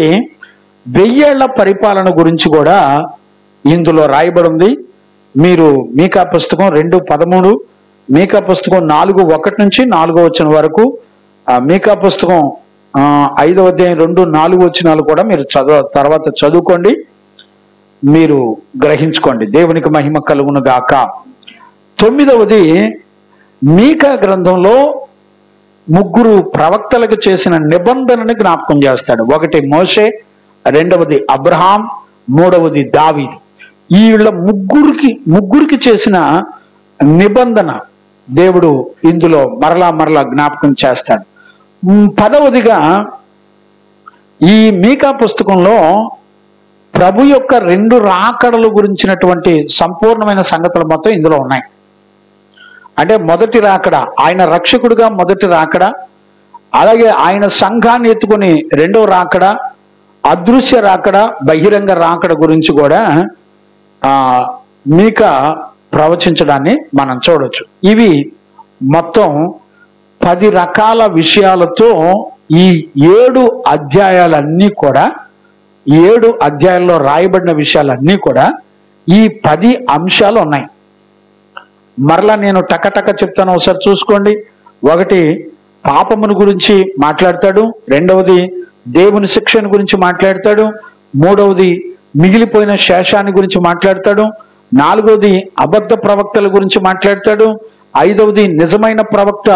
1000 ఏళ్ల పరిపాలన గురించి కూడా ఇందులో రాయబడి ఉంది. మీరు మీకా పుస్తకం 2:13, మీకా పుస్తకం 4:1 నుంచి 4వ వచనం వరకు, మీకా పుస్తకం 5వ అధ్యాయం 2, 4 వచనాలు కూడా మీరు తర్వాత చదువుకోండి, మీరు గ్రహించుకోండి. దేవునికి మహిమ కలుగును గాక. 9వది మీకా గ్రంథంలో 3 ప్రవక్తలకు చేసిన నిబంధనని జ్ఞాపకం చేస్తాడు. 1 మోషే, 2వది అబ్రహాం, 3వది దావీదు. వీళ్ళ ముగ్గురికి చేసిన నిబంధన దేవుడు ఇందులో మరలా జ్ఞాపకం చేస్తాడు. 10వదిగా ఈ మీకా పుస్తకంలో ప్రభు యొక్క 2 రాకడల గురించినటువంటి సంపూర్ణమైన సంగతులు మొత్తం ఇందులో ఉన్నాయి. అంటే మొదటి రాకడ, ఆయన రక్షకుడిగా మొదటి రాకడ, అలాగే ఆయన సంఘాన్ని ఎత్తుకుని 2వ రాకడ, అదృశ్య రాకడ, బహిరంగ రాకడ గురించి కూడా మీకా ప్రవచించడాన్ని మనం చూడొచ్చు. ఇవి మొత్తం 10 రకాల విషయాలతో ఈ 7 అధ్యాయాలన్నీ కూడా, 7 అధ్యాయాల్లో రాయబడిన విషయాలన్నీ కూడా ఈ 10 అంశాలు ఉన్నాయి. మరలా నేను టకటక చెప్తాను, ఒకసారి చూసుకోండి. 1 పాపమును గురించి మాట్లాడతాడు, 2వది దేవుని శిక్షణ గురించి మాట్లాడతాడు, 3వది మిగిలిపోయిన శేషాన్ని గురించి మాట్లాడతాడు, 4వది అబద్ధ ప్రవక్తల గురించి మాట్లాడతాడు, 5వది నిజమైన ప్రవక్త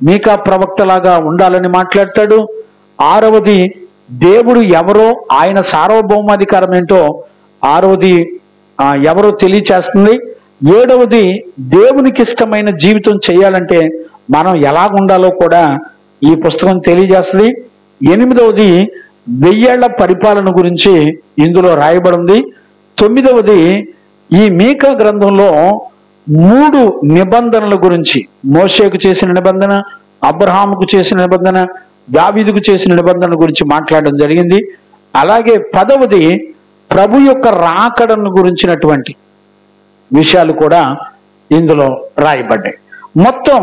మీకా ప్రవక్తలాగా ఉండాలని మాట్లాడతాడు, 6వది దేవుడు ఎవరో, ఆయన సార్వభౌమాధికారం ఏంటో 6వది ఎవరో తెలియచేస్తుంది, ఏడవది దేవునికి ఇష్టమైన జీవితం చేయాలంటే మనం ఎలా ఉండాలో కూడా ఈ పుస్తకం తెలియజేస్తుంది. ఎనిమిదవది 1000 ఏళ్ల పరిపాలన గురించి ఇందులో రాయబడి ఉంది. 9వది ఈ మీకా గ్రంథంలో 3 నిబంధనల గురించి, మోషేకు చేసిన నిబంధన, అబ్రహాముకు చేసిన నిబంధన, దావీదుకు చేసిన నిబంధన గురించి మాట్లాడడం జరిగింది. అలాగే 10వది ప్రభు యొక్క రాకడను గురించినటువంటి విషయాలు కూడా ఇందులో రాయబడ్డాయి. మొత్తం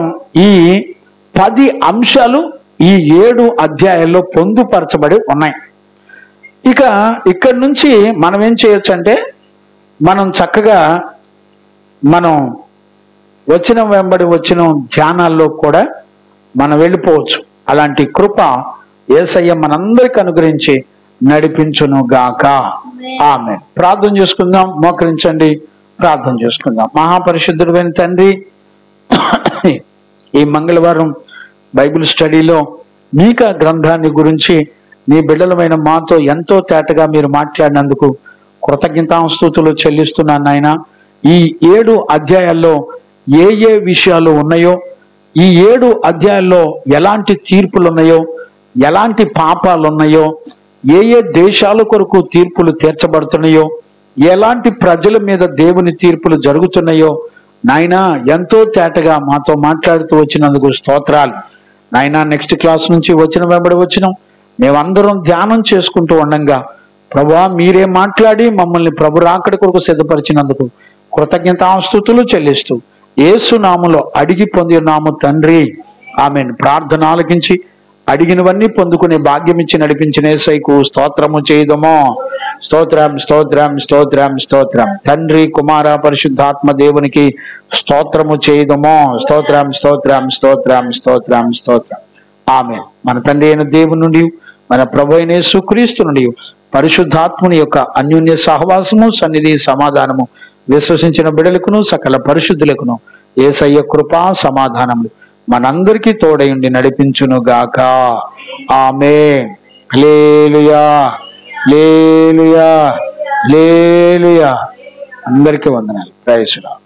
ఈ 10 అంశాలు ఈ 7 అధ్యాయాల్లో పొందుపరచబడి ఉన్నాయి. ఇక ఇక్కడి నుంచి మనం ఏం చేయొచ్చు అంటే, మనం చక్కగా మనం వచ్చిన వెంబడి వచ్చిన ధ్యానాల్లో కూడా మనం వెళ్ళిపోవచ్చు. అలాంటి కృప యేసయ్య మనందరికి అనుగ్రహించి నడిపించును గాక. ఆమేన్. ప్రార్థన చేసుకుందాం. మోకరించండి, ప్రార్థన చేసుకుందాం. మహాపరిశుద్ధుడైన తండ్రి, ఈ మంగళవారం బైబిల్ స్టడీలో మీకా గ్రంథాన్ని గురించి నీ బిడ్డలమైన మాతో ఎంతో తేటగా మీరు మాట్లాడినందుకు కృతజ్ఞతాస్తుతులు చెల్లిస్తున్నాను నాయన. ఈ 7 అధ్యాయాల్లో ఏ ఏ విషయాలు ఉన్నాయో, ఈ 7 అధ్యాయాల్లో ఎలాంటి తీర్పులు ఉన్నాయో, ఎలాంటి పాపాలు ఉన్నాయో, ఏ ఏ దేశాల కొరకు తీర్పులు తీర్చబడుతున్నాయో, ఎలాంటి ప్రజల మీద దేవుని తీర్పులు జరుగుతున్నాయో నాయనా ఎంతో తేటగా మాతో మాట్లాడుతూ వచ్చినందుకు స్తోత్రాలు నాయనా. నెక్స్ట్ క్లాస్ నుంచి వచ్చిన వెంబడి వచ్చినాం, మేమందరం ధ్యానం చేసుకుంటూ ఉండంగా ప్రభువా మీరే మాట్లాడి మమ్మల్ని ప్రభు రాకడ కొరకు సిద్ధపరిచినందుకు కృతజ్ఞతాస్తుతులు చెల్లిస్తూ యేసు నామములో అడిగి పొందినాము తండ్రి, ఆమేన్. ప్రార్థన ఆలకించి అడిగినవన్నీ పొందుకునే భాగ్యం ఇచ్చి నడిపించిన యేసయ్యకు స్తోత్రము చేయదమో. స్తోత్రం స్తోత్రం స్తోత్రం స్తోత్రం. తండ్రి కుమార పరిశుద్ధాత్మ దేవునికి స్తోత్రము చేయదమో. స్తోత్రం స్తోత్రం స్తోత్రం స్తోత్రం స్తోత్రం. ఆమేన్. మన తండ్రి అయిన దేవుని నుండి, మన ప్రభు అయిన యేసుక్రీస్తు నుండి పరిశుద్ధాత్ముని యొక్క అన్యోన్య సహవాసము, సన్నిధి, సమాధానము విశ్వసించిన బిడ్డలకును సకల పరిశుద్ధులకును యేసయ్య కృపా సమాధానములు మనందరికీ తోడయుండి నడిపించును గాక. ఆమేన్. హల్లెలూయా, హల్లెలూయా, హల్లెలూయా. అందరికీ వందనాలు. Praise the lord.